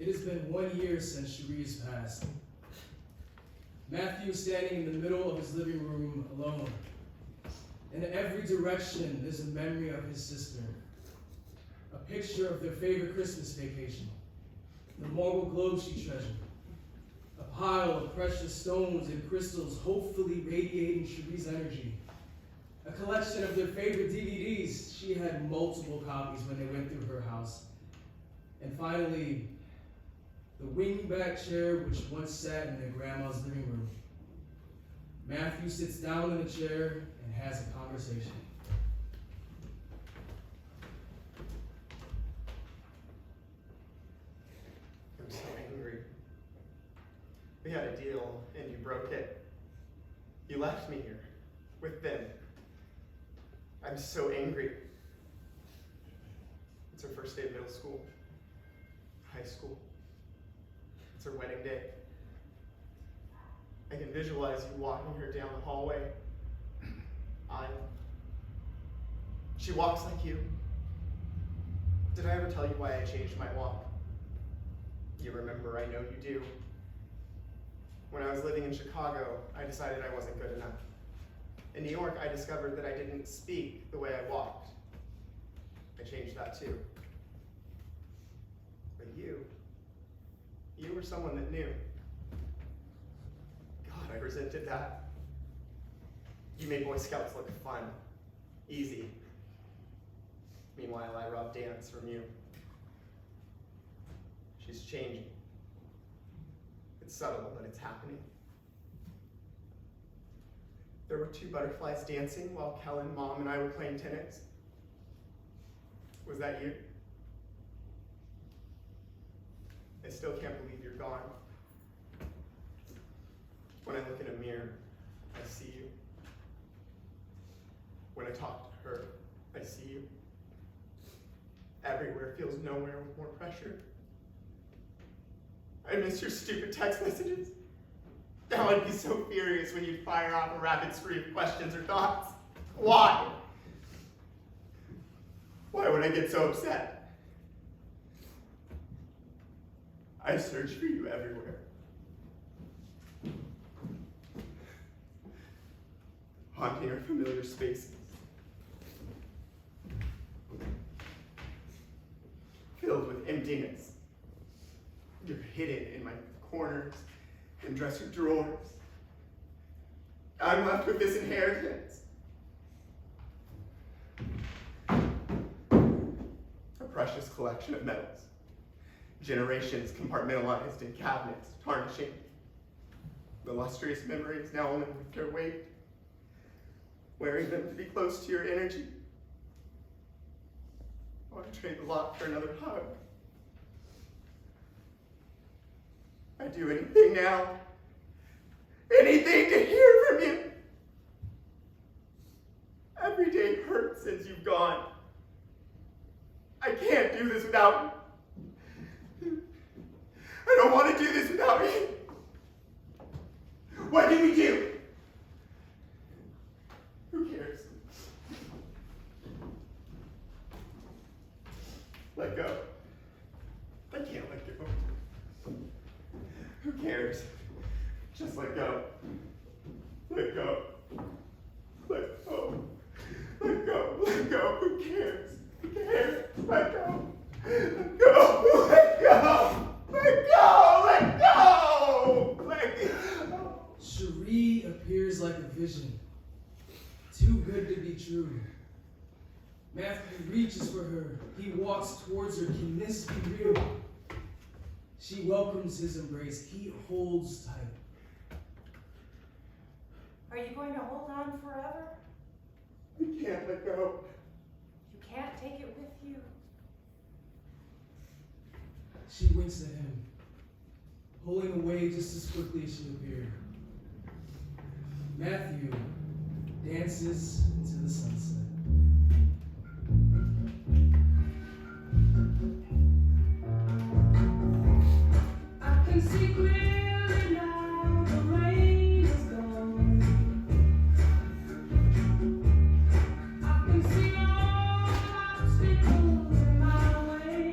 It has been 1 year since Shiree's passed. Matthew is standing in the middle of his living room alone. In every direction, there's a memory of his sister. A picture of their favorite Christmas vacation. The marble globe she treasured. A pile of precious stones and crystals hopefully radiating Shiree's energy. A collection of their favorite DVDs. She had multiple copies when they went through her house. And finally, the wingback chair which once sat in their grandma's living room. Matthew sits down in the chair and has a conversation. I'm so angry. We had a deal and you broke it. You left me here with them. I'm so angry. It's her first day of middle school, high school. It's her wedding day. I can visualize you walking her down the hallway. She walks like you. Did I ever tell you why I changed my walk? You remember, I know you do. When I was living in Chicago, I decided I wasn't good enough. In New York, I discovered that I didn't speak the way I walked. I changed that too. But you were someone that knew. God, I resented that. You made Boy Scouts look fun, easy. Meanwhile, I robbed dance from you. She's changing. It's subtle, but it's happening. There were 2 butterflies dancing while Kellen, Mom, and I were playing tennis. Was that you? I still can't believe you're gone. When I look in a mirror, I see you. When I talk to her, I see you. Everywhere feels nowhere with more pressure. I miss your stupid text messages. Now I'd be so furious when you'd fire off a rapid stream of questions or thoughts. Why? Why would I get so upset? I search for you everywhere. Haunting our familiar spaces. Filled with emptiness. You're hidden in my corners and dresser drawers. I'm left with this inheritance. A precious collection of medals. Generations compartmentalized in cabinets, tarnishing. Illustrious memories now only with their weight. Wearing them to be close to your energy. I want to trade the lot for another hug. I'd do anything now. Anything to hear from you. Every day hurts since you've gone. I can't do this without you. I don't want to do this without you. What do we do? Who cares? Let go. I can't let go. Who cares? Just let go. Let go. Let go. Let go. Let go. Who cares? Who cares? Let go. Let go. Let go. Let go. Let go. Let go. Shiree appears like a vision. Too good to be true. Matthew reaches for her. He walks towards her. Can this be real? She welcomes his embrace. He holds tight. Are you going to hold on forever? You can't let go. You can't take it with you. She winks at him, pulling away just as quickly as she appeared. Matthew dances into the sunset. I can see clearly now the rain is gone. I can see all the obstacles in my way.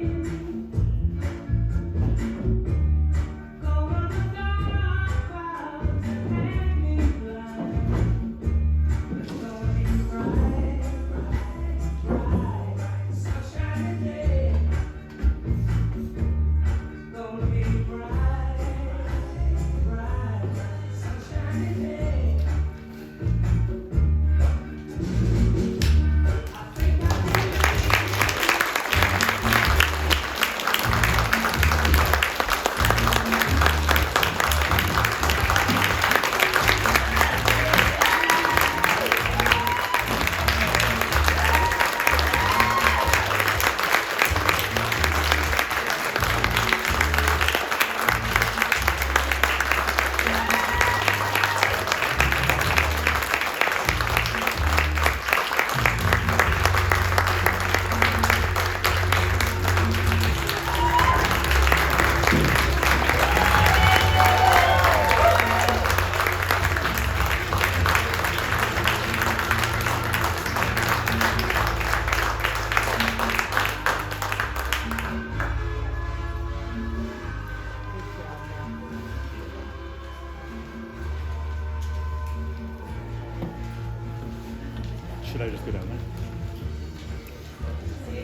Thank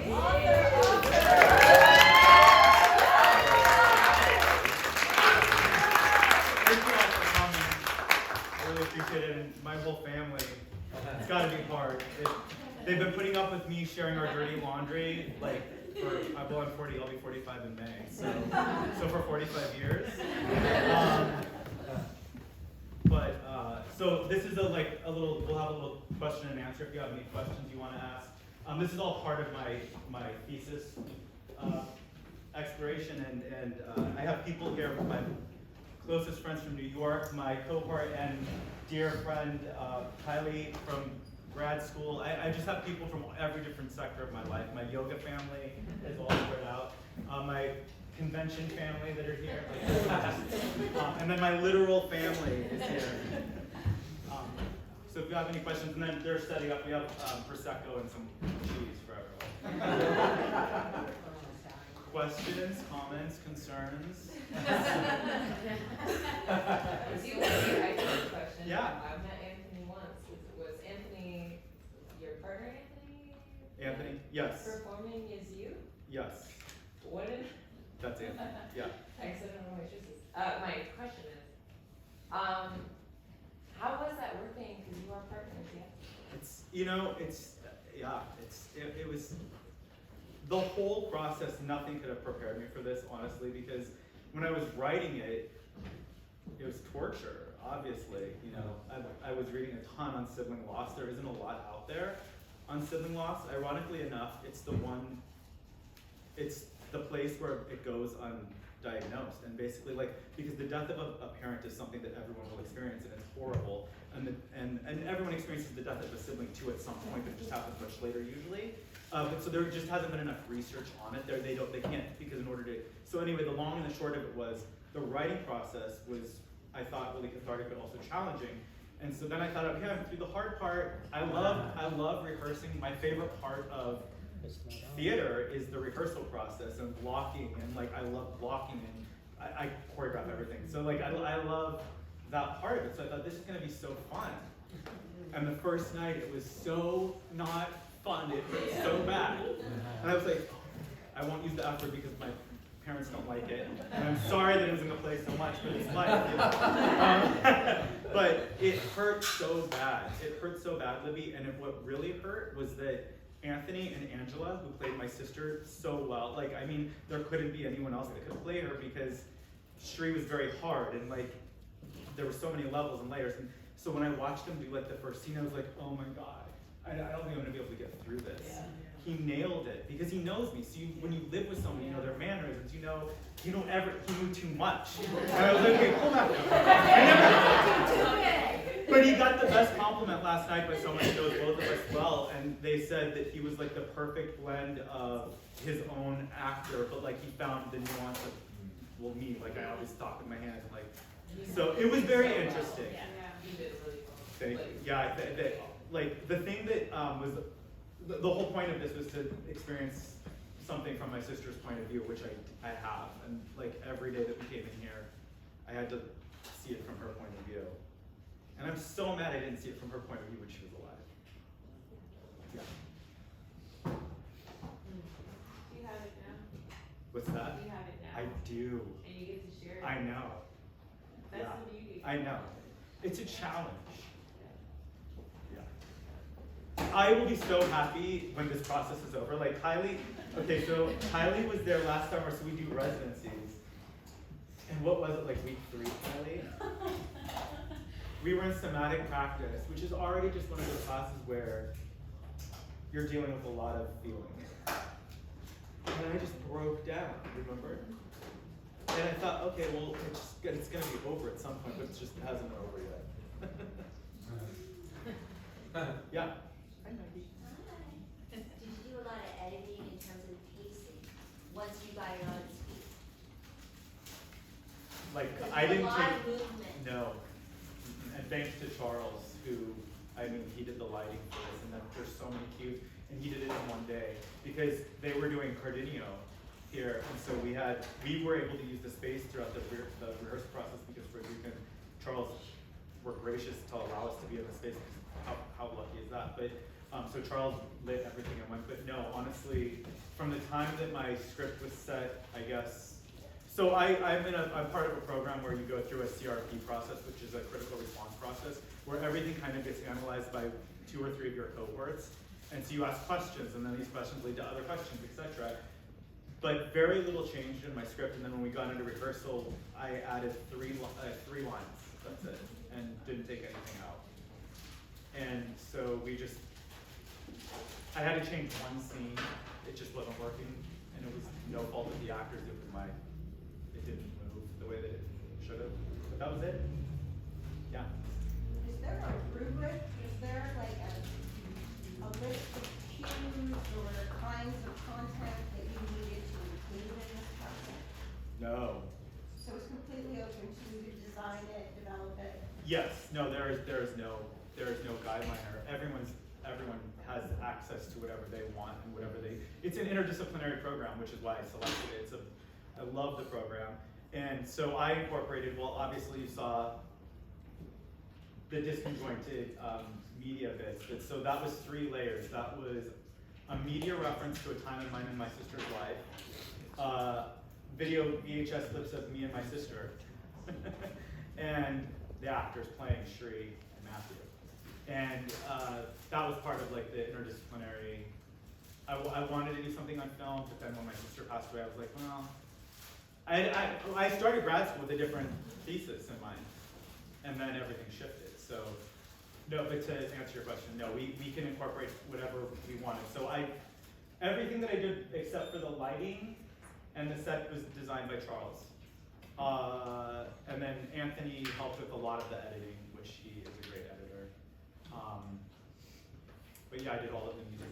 you all for coming. I really appreciate it, and my whole family. It's got to be hard. They've been putting up with me sharing our dirty laundry, like, I'm 40, I'll be 45 in May, so for 45 years. So this is we'll have a little question and answer if you have any questions you want to ask. This is all part of my thesis exploration, and I have people here, my closest friends from New York, my cohort and dear friend Kylie from grad school. I just have people from every different sector of my life. My yoga family is all spread out. My convention family that are here. And then my literal family is here. So if you have any questions, and then they're setting up, we have Prosecco and some cheese for everyone. Questions, comments, concerns? I do have a question. Yeah. I've met Anthony once. Was Anthony your partner, Anthony? Anthony? Yes. Performing is you? Yes. What did? That's Anthony. Yeah. I said I don't know my choices. My question is, how was that working? Because you are partners, yeah. It was the whole process. Nothing could have prepared me for this, honestly, because when I was writing it, it was torture. Obviously, I was reading a ton on sibling loss. There isn't a lot out there on sibling loss. Ironically enough, it's the place where it goes undiagnosed, and basically, because the death of a parent is something that everyone will experience, and it's horrible, and everyone experiences the death of a sibling too at some point, but it just happens much later usually. But so there just hasn't been enough research on it. They can't, because in order to. So anyway, the long and the short of it was the writing process was, I thought, really cathartic but also challenging. And so then I thought, okay, I'm through the hard part. I love rehearsing. My favorite part of theater is the rehearsal process and blocking, and I love blocking, and I choreograph everything. So I love that part of it. So I thought, this is gonna be so fun. And the first night it was so not fun, it was so bad. And I was like, I won't use the F word because my parents don't like it. And I'm sorry that it was in the play so much, but it's life. But it hurt so bad. It hurt so bad, Libby, and what really hurt was that Anthony and Angela, who played my sister so well, there couldn't be anyone else that could play her, because Shiree was very hard, and there were so many levels and layers. And so when I watched him do the first scene, I was like, oh my God, I don't think I'm gonna be able to get through this. Yeah. He nailed it, because he knows me. So when you live with someone, you know their mannerisms, he knew too much. And I was like, okay, pull that down. But he got the best compliment last night by someone who knows both of us well, and they said that he was the perfect blend of his own actor, but he found the nuance of, me, I always talk with my hands, and so it was very interesting. Yeah, you did really well. Thank you. Yeah, the thing that was, the whole point of this was to experience something from my sister's point of view, which I have, and every day that we came in here, I had to see it from her point of view. And I'm so mad I didn't see it from her point of view when she was alive. Yeah. Do you have it now? What's that? Do you have it now? I do. And you get to share it? I know. That's Yeah. the beauty. I know. It's a challenge. Yeah. I will be so happy when this process is over. Kylie, okay, so Kylie was there last summer, so we do residencies. And what was it, week 3, Kylie? We were in somatic practice, which is already just one of those classes where you're dealing with a lot of feelings. And I just broke down, remember? And I thought, okay, well, it's gonna be over at some point, but it just hasn't been over yet. Yeah. Hi. Did you do a lot of editing in terms of pacing once you got it on its feet? I didn't a lot take, of movement. no. And thanks to Charles, who, he did the lighting for this, and then there's so many cues, and he did it in one day, because they were doing Cardinio here, and so we were able to use the space throughout the rehearsal process, because Frederica and Charles were gracious to allow us to be in the space. How lucky is that? But So Charles lit everything I went, but no, honestly, from the time that my script was set, I guess. So I'm part of a program where you go through a CRP process, which is a critical response process, where everything kind of gets analyzed by 2 or 3 of your cohorts. And so you ask questions, and then these questions lead to other questions, etc. But very little changed in my script, and then when we got into rehearsal, I added 3 lines, that's it, and didn't take anything out. And so I had to change one scene, it just wasn't working, and it was no fault of the actors, it didn't move the way that it should have, but that was it. Yeah. Is there a rubric, is there like a list of cues or kinds of content that you needed to include in this process? No. So it's completely open to you to design it, develop it? Yes, no, there is no guideline, or everyone has access to whatever they want and whatever it's an interdisciplinary program, which is why I selected it. I love the program. And so I incorporated, well, obviously you saw the disconjointed media bits, but so that was 3 layers. That was a media reference to a time in mine and my sister's life, video VHS clips of me and my sister, and the actors playing Shiree and Matthew. And that was part of like the interdisciplinary. I wanted to do something on film, but then when my sister passed away, I was like, well, I started grad school with a different thesis in mind, and then everything shifted. So, no, but to answer your question, no, we can incorporate whatever we wanted. So everything that I did except for the lighting and the set was designed by Charles. And then Anthony helped with a lot of the editing, which he is a great editor. But yeah, I did all of the music.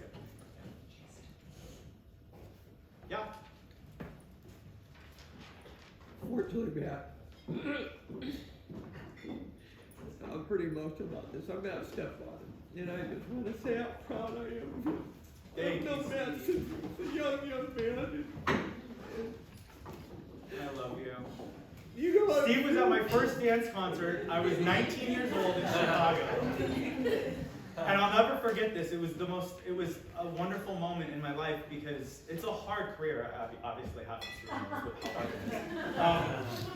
Yeah. Unfortunately, Matt, I'm pretty emotional about this. I'm Matt's stepfather, and I just want to say how proud I am of him. Thank I've known you, Matt Steve. since he was a young man. I love you. You know, Steve was at my first dance concert. I was 19 years old in Chicago. And I'll never forget this. It was a wonderful moment in my life because it's a hard career. Obviously, half the students.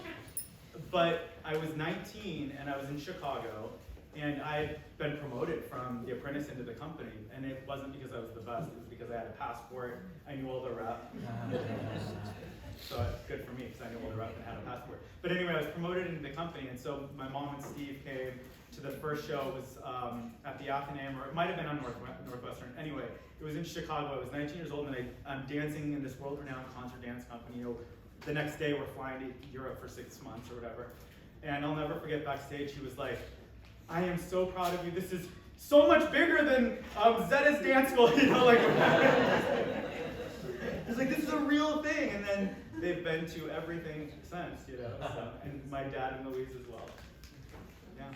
But I was 19 and I was in Chicago, and I had been promoted from the apprentice into the company. And it wasn't because I was the best. It was because I had a passport. I knew all the rep. So good for me because I knew all the rep and had a passport. But anyway, I was promoted into the company, and so my mom and Steve came to the first show. It was at the Athenaeum, or it might have been on Northwestern. Anyway, it was in Chicago. I was 19 years old, and I'm dancing in this world-renowned concert dance company. You know, the next day we're flying to Europe for 6 months or whatever. And I'll never forget backstage, he was like, "I am so proud of you. This is so much bigger than Zetta's dance school." You know, like. He's like, "This is a real thing," and then they've been to everything since, you know. So, and my dad and Louise as well. Yeah.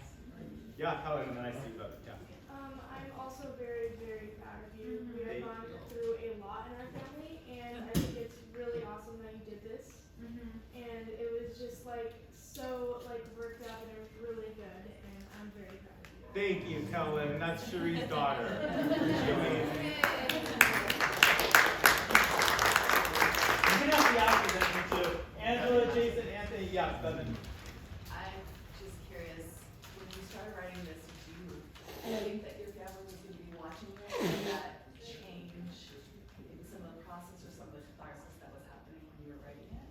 Yeah, Helen, and then I see you. Yeah. I'm also very, very proud of you. We have gone through a lot in our family, and I think it's really awesome that you did this. And it was just like so worked up, and it was really good, and I'm very proud of you. Thank you, Kellen. That's Shiree's daughter. Amazing. You can have the actors in here too. Angela, Jason, Anthony, yeah, Bevan. I'm just curious, when you started writing this, did you think that your family was going to be watching this? Did that change maybe some of the process or some of the catharsis that was happening when you were writing it?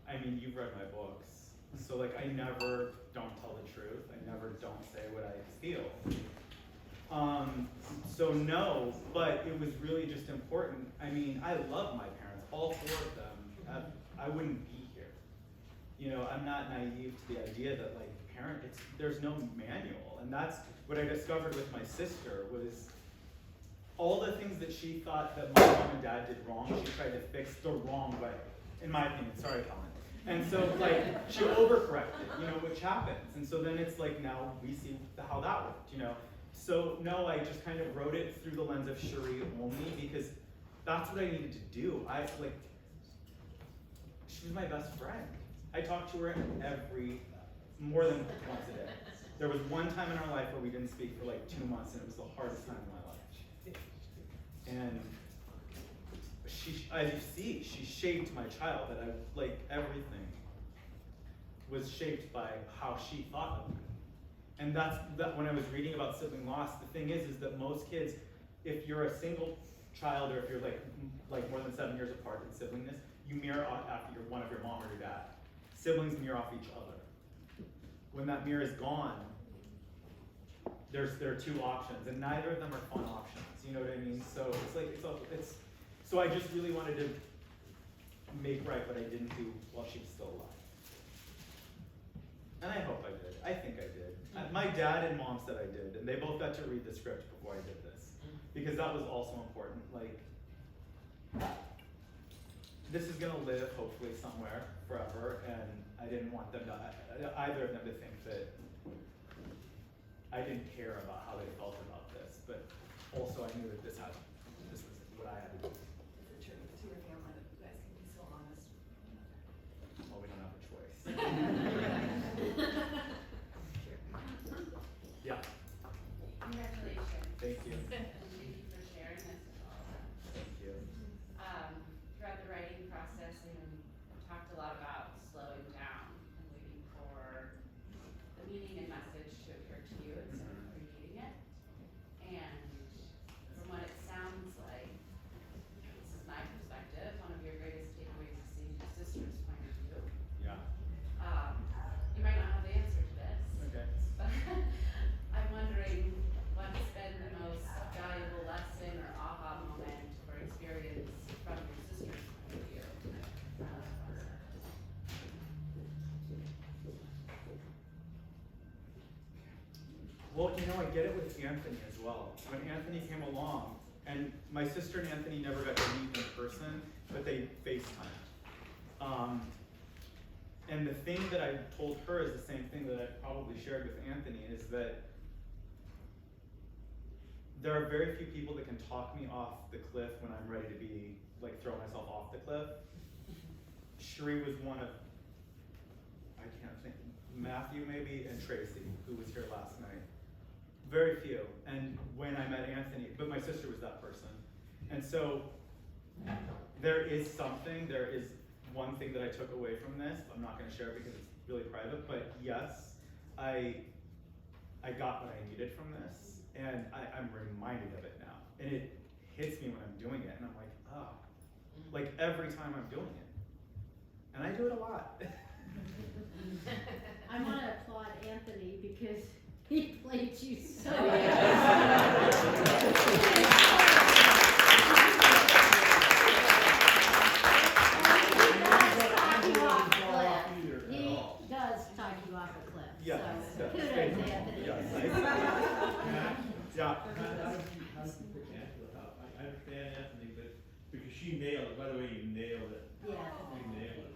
I mean, you've read my books, so like I never don't tell the truth. I never don't say what I feel. So no, but it was really just important. I mean, I love my parents, all 4 of them. I wouldn't be here. You know, I'm not naive to the idea that like there's no manual. And that's what I discovered with my sister was all the things that she thought that my mom and dad did wrong, she tried to fix the wrong way, in my opinion. Sorry, Colin. And so like she overcorrected, you know, which happens. And so then it's like now we see how that worked, you know. So no, I just kind of wrote it through the lens of Shiree only because that's what I needed to do. She was my best friend. I talked to her more than once a day. There was one time in our life where we didn't speak for like 2 months, and it was the hardest time in my life. And she, as you see, she shaped my child. That I, like, everything was shaped by how she thought of me. And that's that. When I was reading about sibling loss, the thing is that most kids, if you're a single child, or if you're like more than 7 years apart in siblingness, you mirror after one of your mom or your dad. Siblings mirror off each other. When that mirror is gone, there are two options, and neither of them are fun options. You know what I mean? So it's so I just really wanted to make right what I didn't do while she was still alive. And I hope I did. I think I did. My dad and mom said I did, and they both got to read the script before I did this, because that was also important. Like, this is gonna live hopefully somewhere forever, and I didn't want them to, either of them to think that I didn't care about how they felt about this, but also I knew that this was what I had to do. Is it true to your family that you guys can be so honest? Well, we don't have a choice. Yeah. Congratulations. Thank you. Thank you for sharing this with all of us. Thank you. Throughout the writing process, we talked a lot about slowing down and waiting for the meaning and message to occur to you instead of creating it. And from what it sounds like, this is my perspective, one of your greatest takeaways is seeing your sister's point of view. Yeah. You might not have the answer to this. Okay. But I'm wondering what's been the most valuable lesson or aha moment or experience from your sister's point of view? Well, I get it with Anthony as well. When Anthony came along, and my sister and Anthony never got to meet in person, but they FaceTimed. And the thing that I told her is the same thing that I probably shared with Anthony, is that there are very few people that can talk me off the cliff when I'm ready to be, like, throw myself off the cliff. Shiree was one of, I can't think, Matthew maybe, and Tracy, who was here last night. Very few. And when I met Anthony, but my sister was that person. And so there is one thing that I took away from this. I'm not going to share it because it's really private, but yes, I got what I needed from this, and I'm reminded of it now. And it hits me when I'm doing it, and I'm like, oh, like every time I'm doing it. And I do it a lot. I want to applaud Anthony because he played you so He does talk you off a cliff. Yes, so yes, kudos, thank you. Anthony. Yes, yeah. How did you pick Angela out? I understand Anthony, but because she nailed it. By the way, you nailed it. Yeah. You nailed it.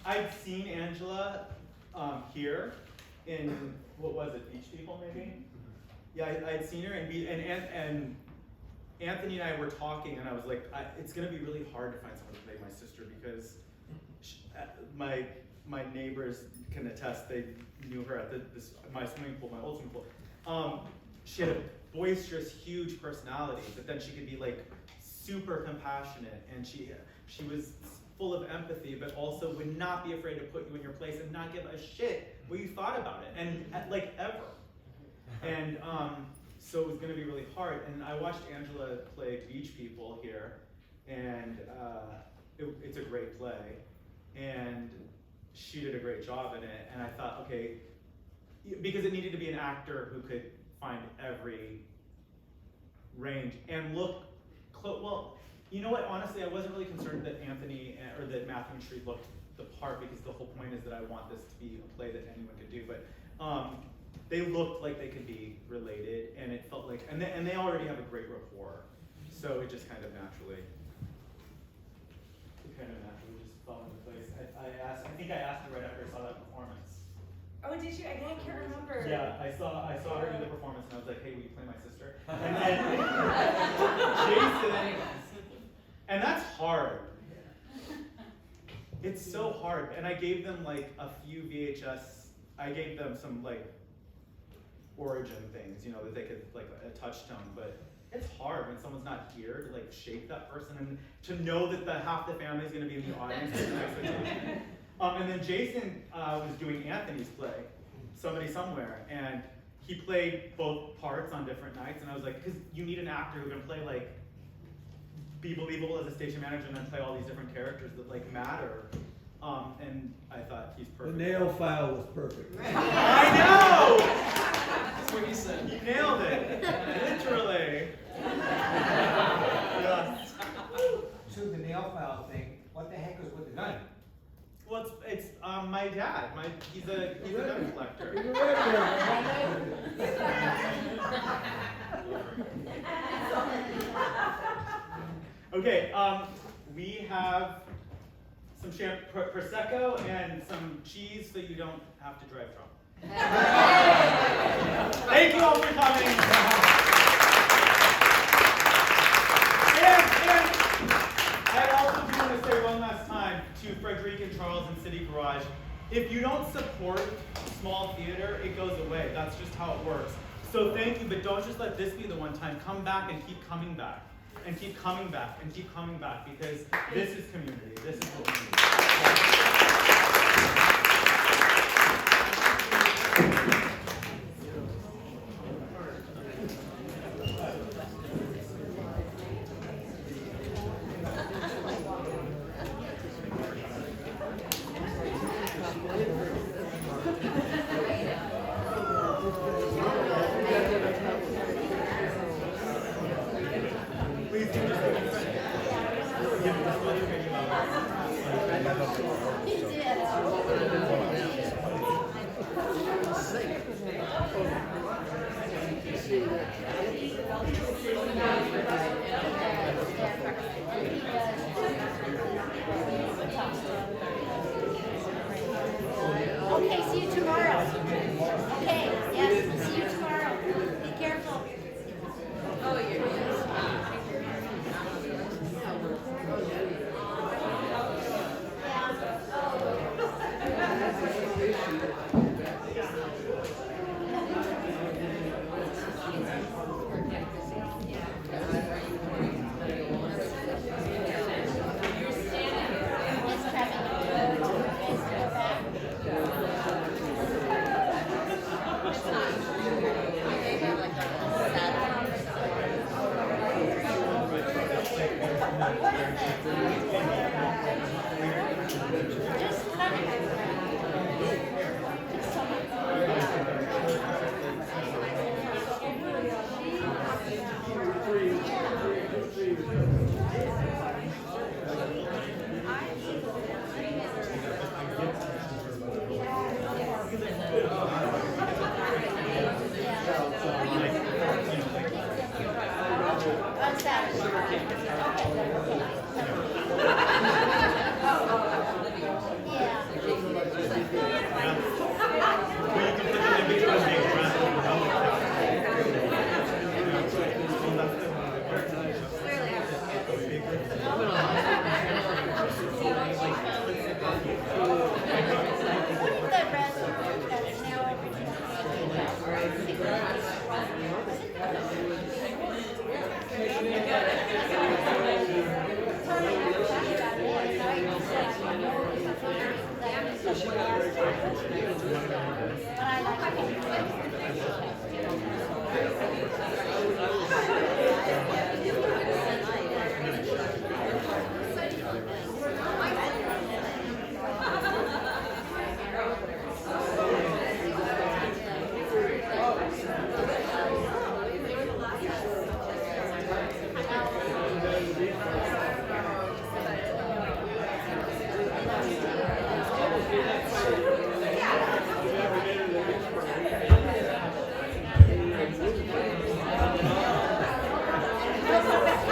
I'd seen Angela here in, what was it, Beach People maybe? Yeah, I'd seen her, and Anthony and I were talking, and I was like, it's gonna be really hard to find someone to play my sister, because my neighbors can attest, they knew her at my swimming pool, my old swimming pool. She had a boisterous, huge personality, but then she could be like super compassionate, and she was full of empathy, but also would not be afraid to put you in your place and not give a shit what you thought about it, and like ever. And so it was gonna be really hard. And I watched Angela play Beach People here, and it's a great play, and she did a great job in it. And I thought, okay, because it needed to be an actor who could find every range and look well. You know what? Honestly, I wasn't really concerned that Anthony or that Matthew and Shiree looked the part, because the whole point is that I want this to be a play that anyone could do. But they looked like they could be related, and it felt like, and they already have a great rapport, so it just kind of naturally just fell into place. I think I asked her right after I saw that performance. Oh, did you? I can't remember. Yeah, I saw her do the performance, and I was like, hey, will you play my sister? And then Jason, and that's hard. It's so hard, and I gave them like a few VHS. I gave them some like origin things, you know, that they could like a touchstone. But it's hard when someone's not here to like shape that person and to know that half the family is going to be in the audience. Is an expectation. And then Jason was doing Anthony's play, Somebody Somewhere, and he played both parts on different nights. And I was like, because you need an actor who can play like be believable as a station manager and then play all these different characters that like matter. And I thought he's perfect. The nail file was perfect. I know! That's what he said. He nailed it. Literally. Yes. So the nail file thing, what the heck was with the gun? Well, it's my dad. He's a gun collector. Okay, we have some Prosecco and some cheese so you don't have to drive from. Thank you all for coming. And I also do want to say one last time to Frederic and Charles and City Garage, if you don't support small theater, it goes away. That's just how it works. So thank you, but don't just let this be the one time. Come back and keep coming back. And keep coming back and keep coming back, because this is community. This is what we need. Okay, see you tomorrow. Okay, yes, see you tomorrow. Be careful. Oh, you're Thank you.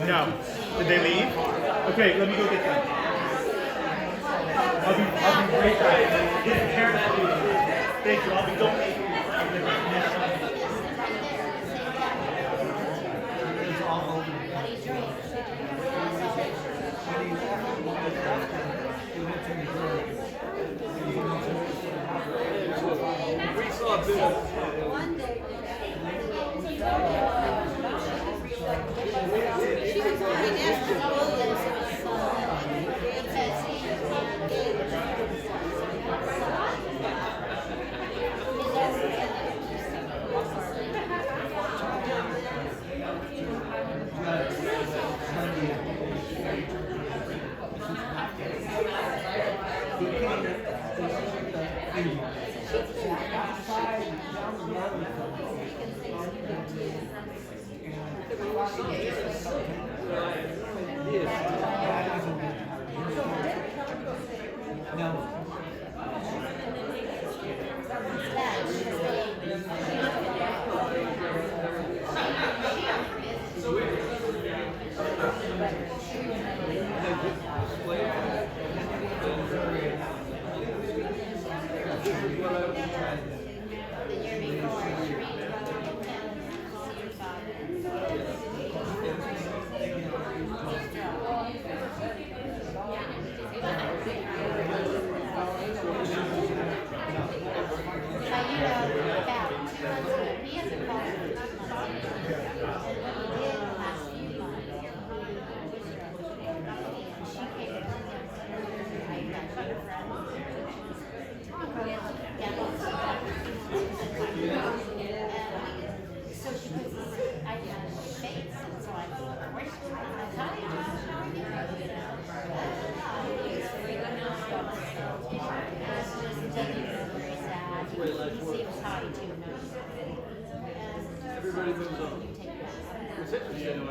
No. Did they leave? Okay, let me go get them. I'll be right back. Thank you. I'll be donating. We saw a bit of Everybody moves on. It's interesting.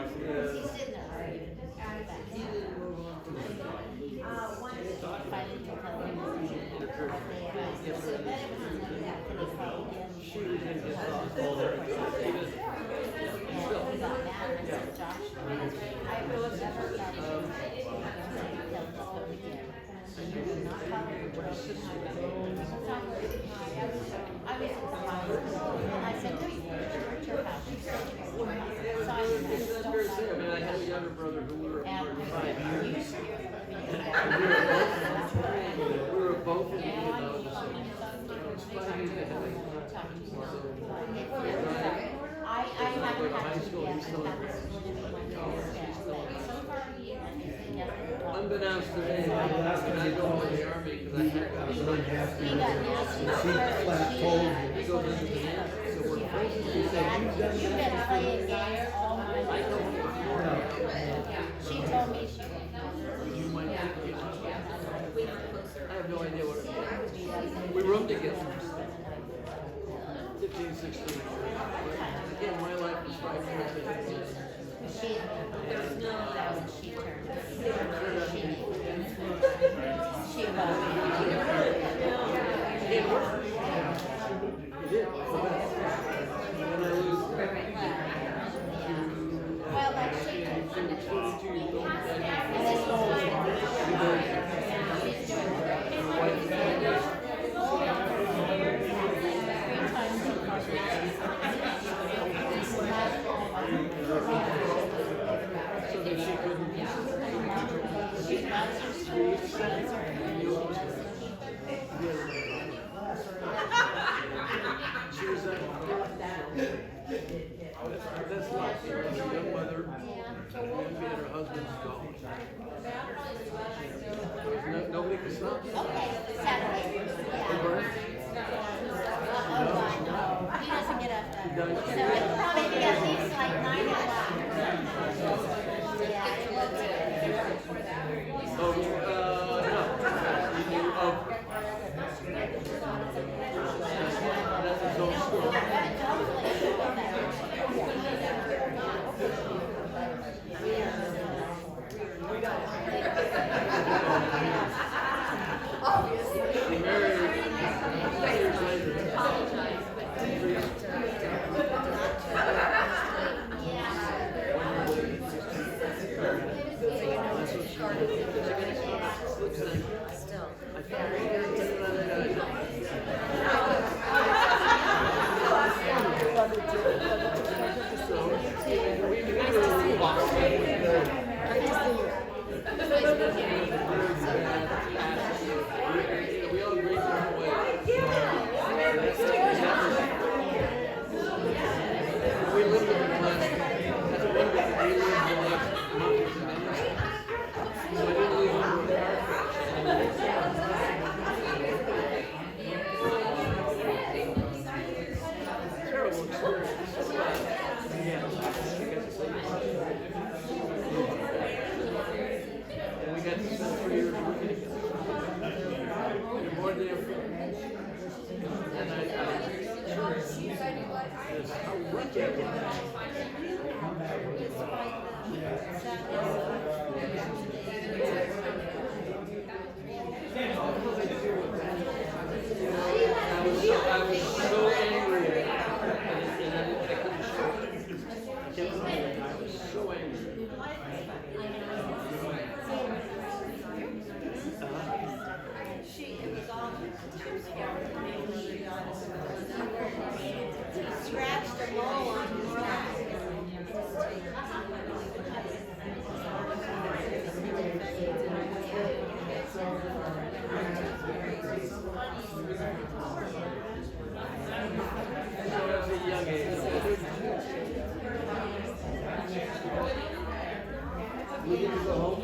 I had a younger brother who we were apart 5 years. We were both in the high school, he's still in unbeknownst to me, I go home in the army because I was really happy. She flat told me. He goes into the Navy. So we're friends. She said, you've done that playing Beyer all my life. She told me she would. You might think I have no idea what it is. We roomed together. 15, 16. Again, my life was 5 years ahead. There was no that when she turned. She It didn't work. It did. And I lose. Well, like she turned from the 22 years old. And that's the whole thing. So that she couldn't. She was that's like she was a young mother and her husband's gone. Nobody could stop her. Okay, Saturday. He doesn't get up then. So it's probably because he's like 9 o'clock. Yeah, it will be. No. That's his own story. Obviously. He married 2 years later. We all agree different ways. We live in the class. That's a one big alien in life. So I didn't leave him with the car crash. Terrible experience. Yeah. And we got to spend 3 years working together. More than ever. And I how lucky I was. I was so angry at it, and I couldn't show it. I was so angry. It was all scratched the mole on his back. At a young age. We get to go home.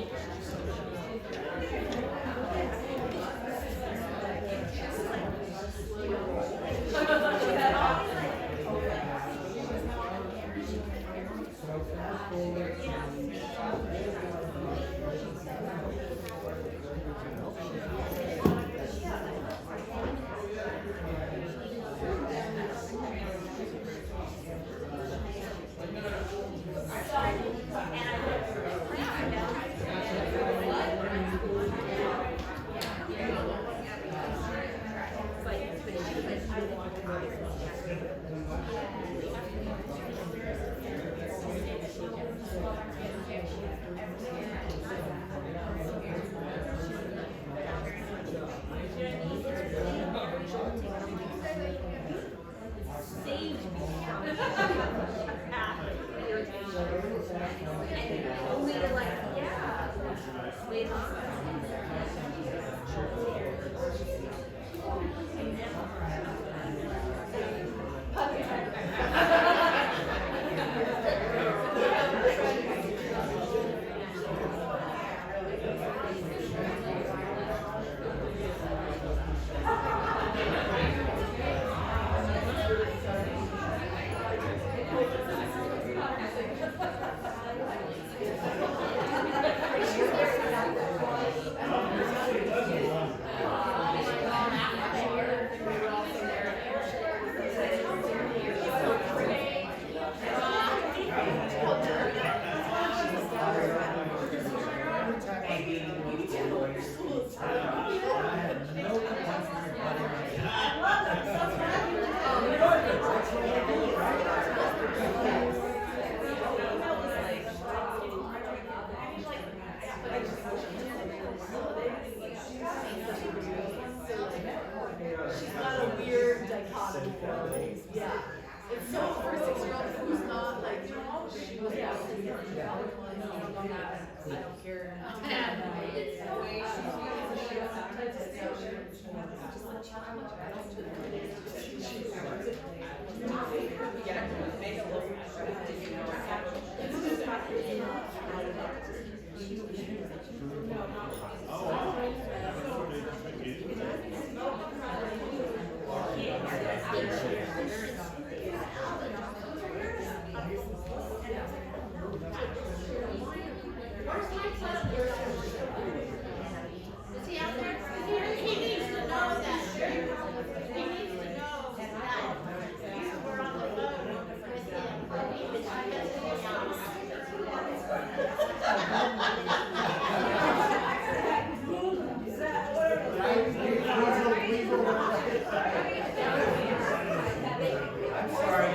Yeah. It's so for a 6-year-old who's not like, she was I don't care. It's the way she feels. Is he out there? He needs to know that. He needs to know that you were on the road with him. I'm sorry.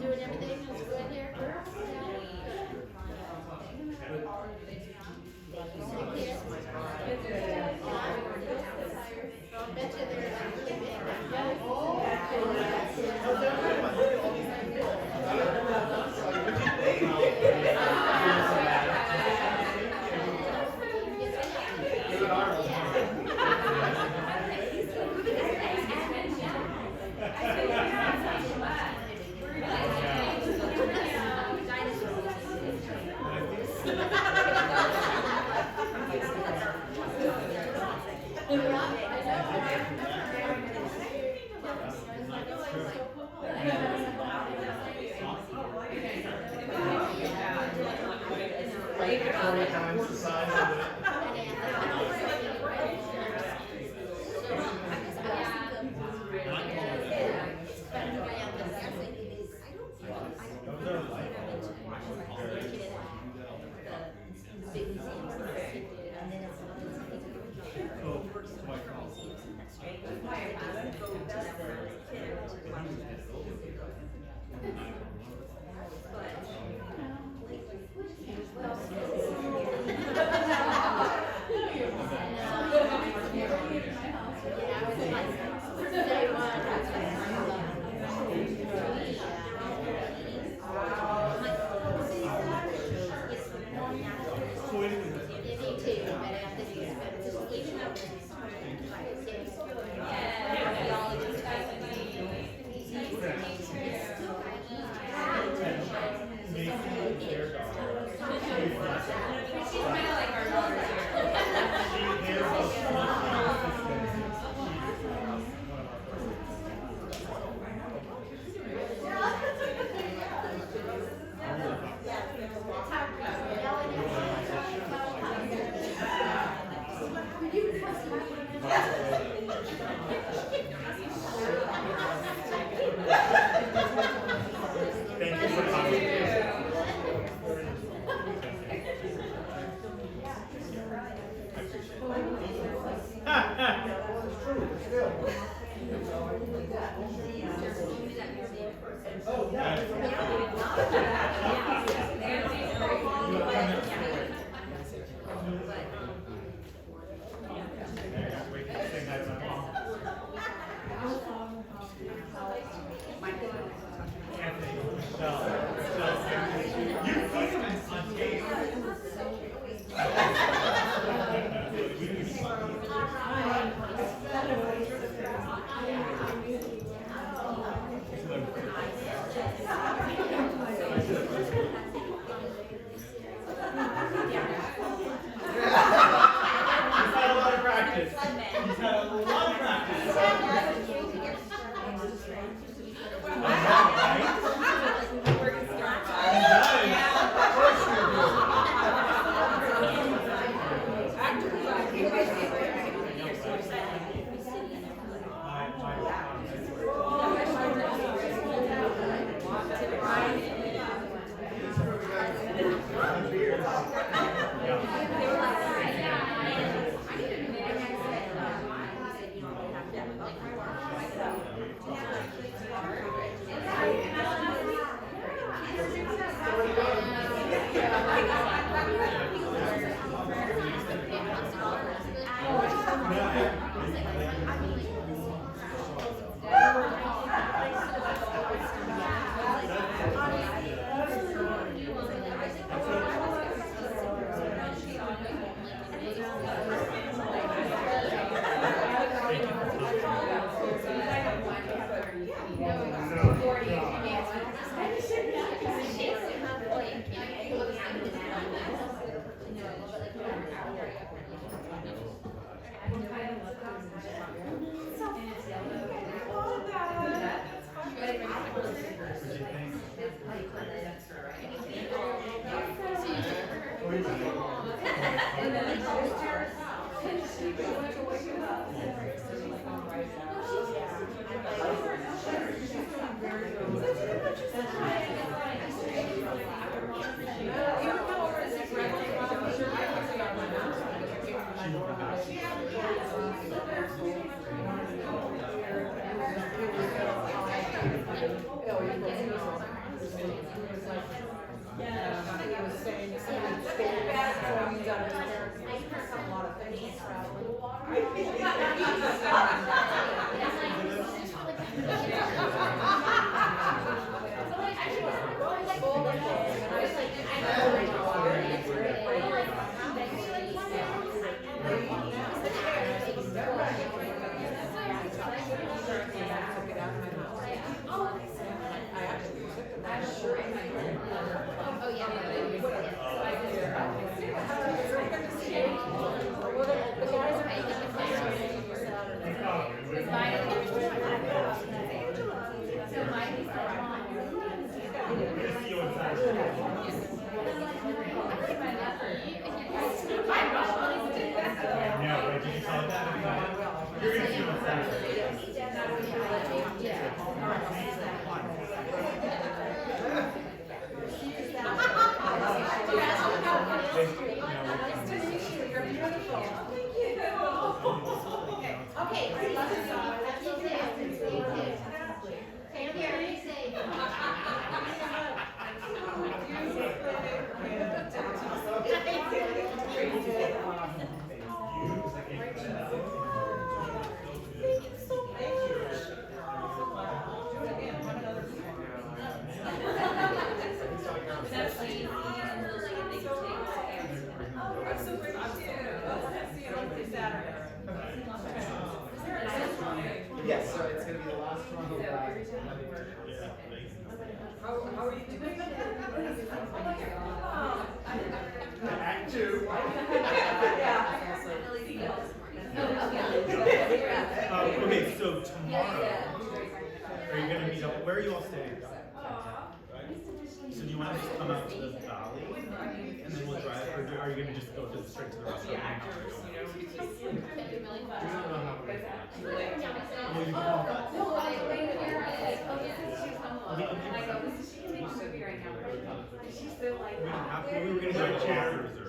Doing everything that's good here? Yeah. too. Oh, Yes, so it's going to be the last one. How are you doing? Act 2. Okay, so tomorrow, are you going to meet up? Where are you all staying? So do you want to just come out to the valley, and then we'll drive, or are you going to just go straight to the restaurant? We were going to go to chapters or...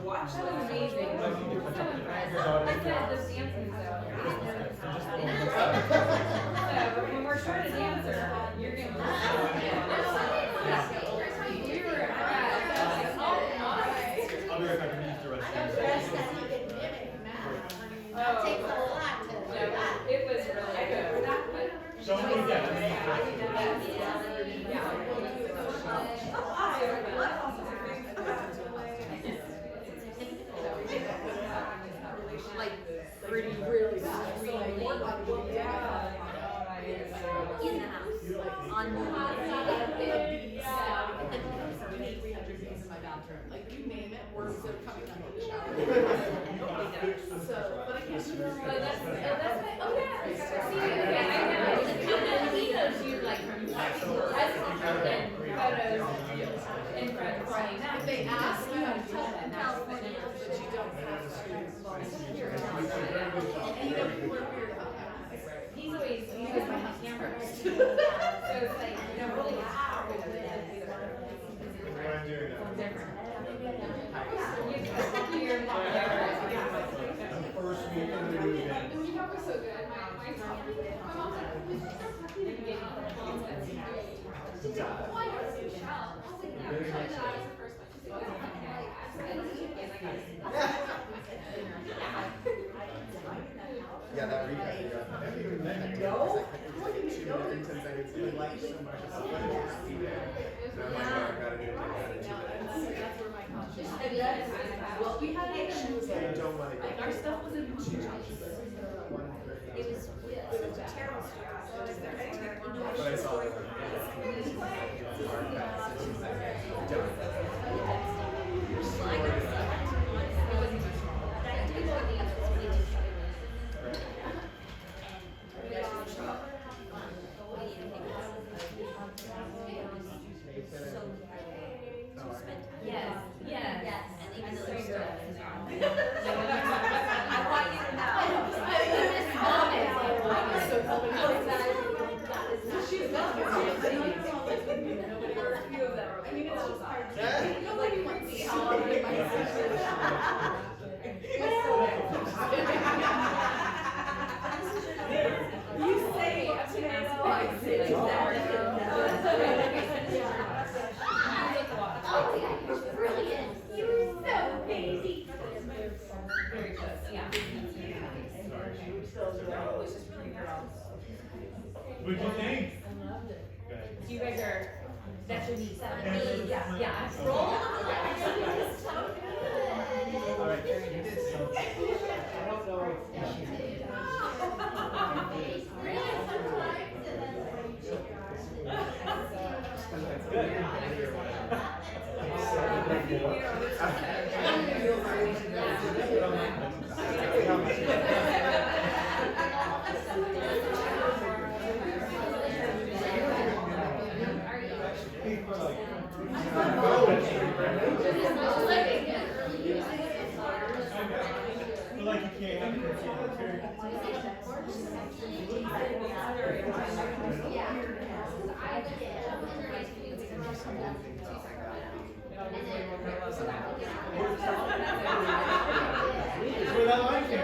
Watch that was amazing. I said this dancing so when we're short a dancer, you're getting we were impressed. I'll be right back. I need to rest. That takes a lot to do that. It was really good. Don't forget. Like really In the house. On We need 300 bees in my bathroom. Like, you name it, worms are coming out of the shower. So, but I can't do that. He knows you like from photos and crying. If they ask you, I tell them that you don't have to. And you know, people are weird about that. He's always my cameras. So it's like, you know, really First week of the new event. so good. My mom Yeah, that replay. Well, we had like our stuff was in It was Terrible stuff. Is there anything? But I saw it. Yes, yes. Yes, and even though they're still. I want you to know. She's not. Nobody or a few of them. I mean, it's just hard. Nobody wants to see how long my You say up to now. I say Oh, brilliant. You were so crazy. Very close, yeah. What'd you think? You guys are, that's your niece. Yeah. Roll. All right, you did so. I don't know. Like you can't have where that line came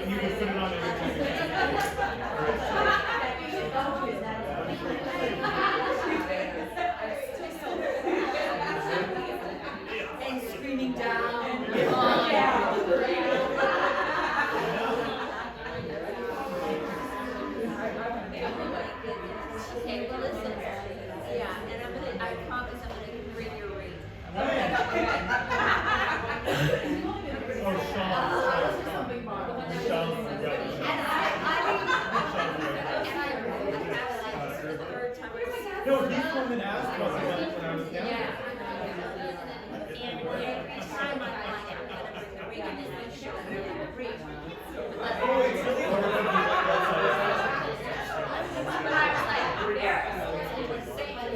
You can put it on And screaming down. more than Aspen when I was down there. And every time I'm like, I'm gonna bring the ring in this show, I'm gonna bring one. Oh, it's really hard. But I was like, embarrassed. It was saying, and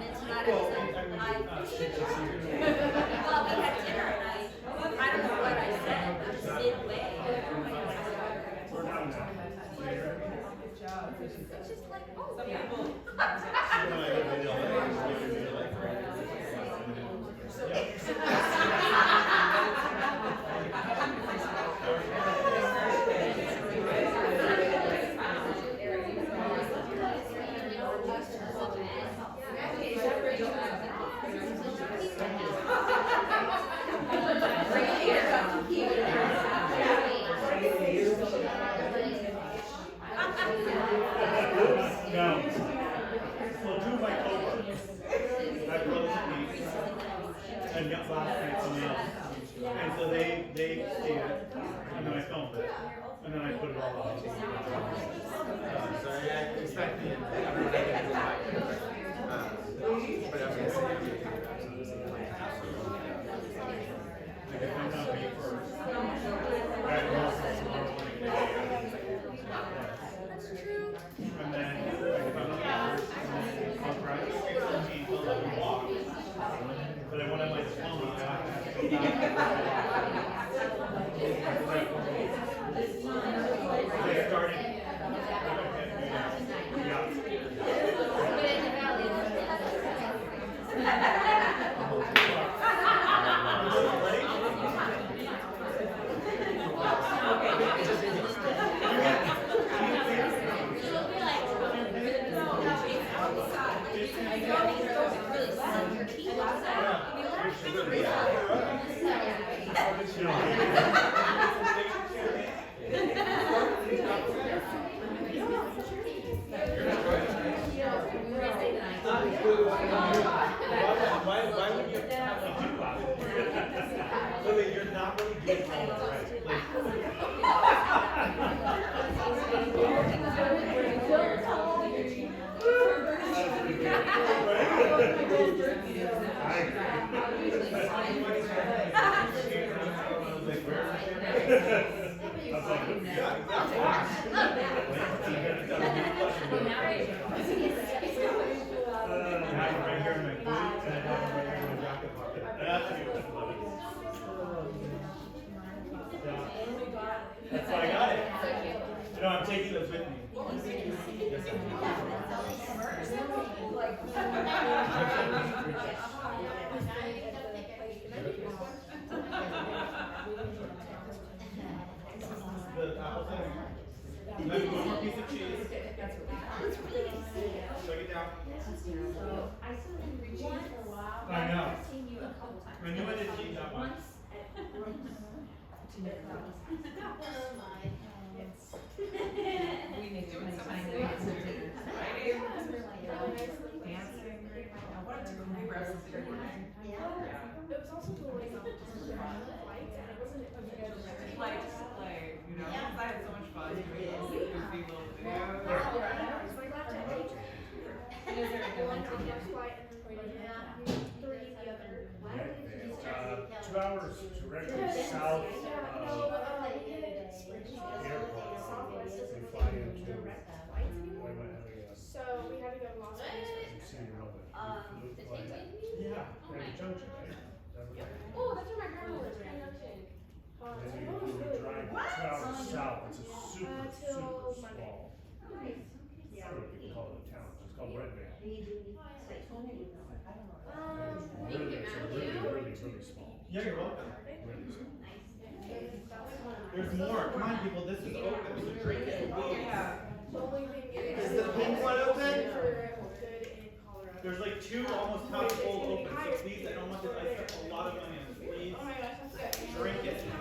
then tonight I was like, well, we had dinner and I don't know what I said, I was midway. Good job. It's just like, oh, Some yeah. people. No. Well, two of my coworkers, my brothers and got classmates and else. And so they see it, and then I filmed it, and then I put it all out. So I expect the everyone to get but I'm going to say Like if I'm not me first, I have more tomorrow morning. And then, like, if I'm not first, I'll practice 6:15 till 11 walk. But then when I'm like slowly, I have to go back. I started. Why would you have to do that? Lily, you're not really good at all, right? That's why I got it. You know, I'm taking those with me. Yes, the apple cider. Maybe one more piece of cheese. Shake it down. I know. I knew I didn't eat that much. We need to make time to do dinner. Dancing. What a we wrestled together. It was also the like flights, and it wasn't Like, you know, I had so much fun doing those goofy little videos. And is there one first flight and then three the other? 2 hours directly south of airport. We fly into. So we had to go to Las Vegas. Yeah, Grand Junction, right? Oh, that's where my grandma lives. Then you drive 2 hours south. It's a super, super small. I don't know if you can call it a town. It's called Red Bank. Really small. Yeah, you're welcome. Really small. There's more. Come on, people. This is open. So drink it. Yeah. The only thing Is the pink one open? good in Colorado. There's like 2 almost half full open. So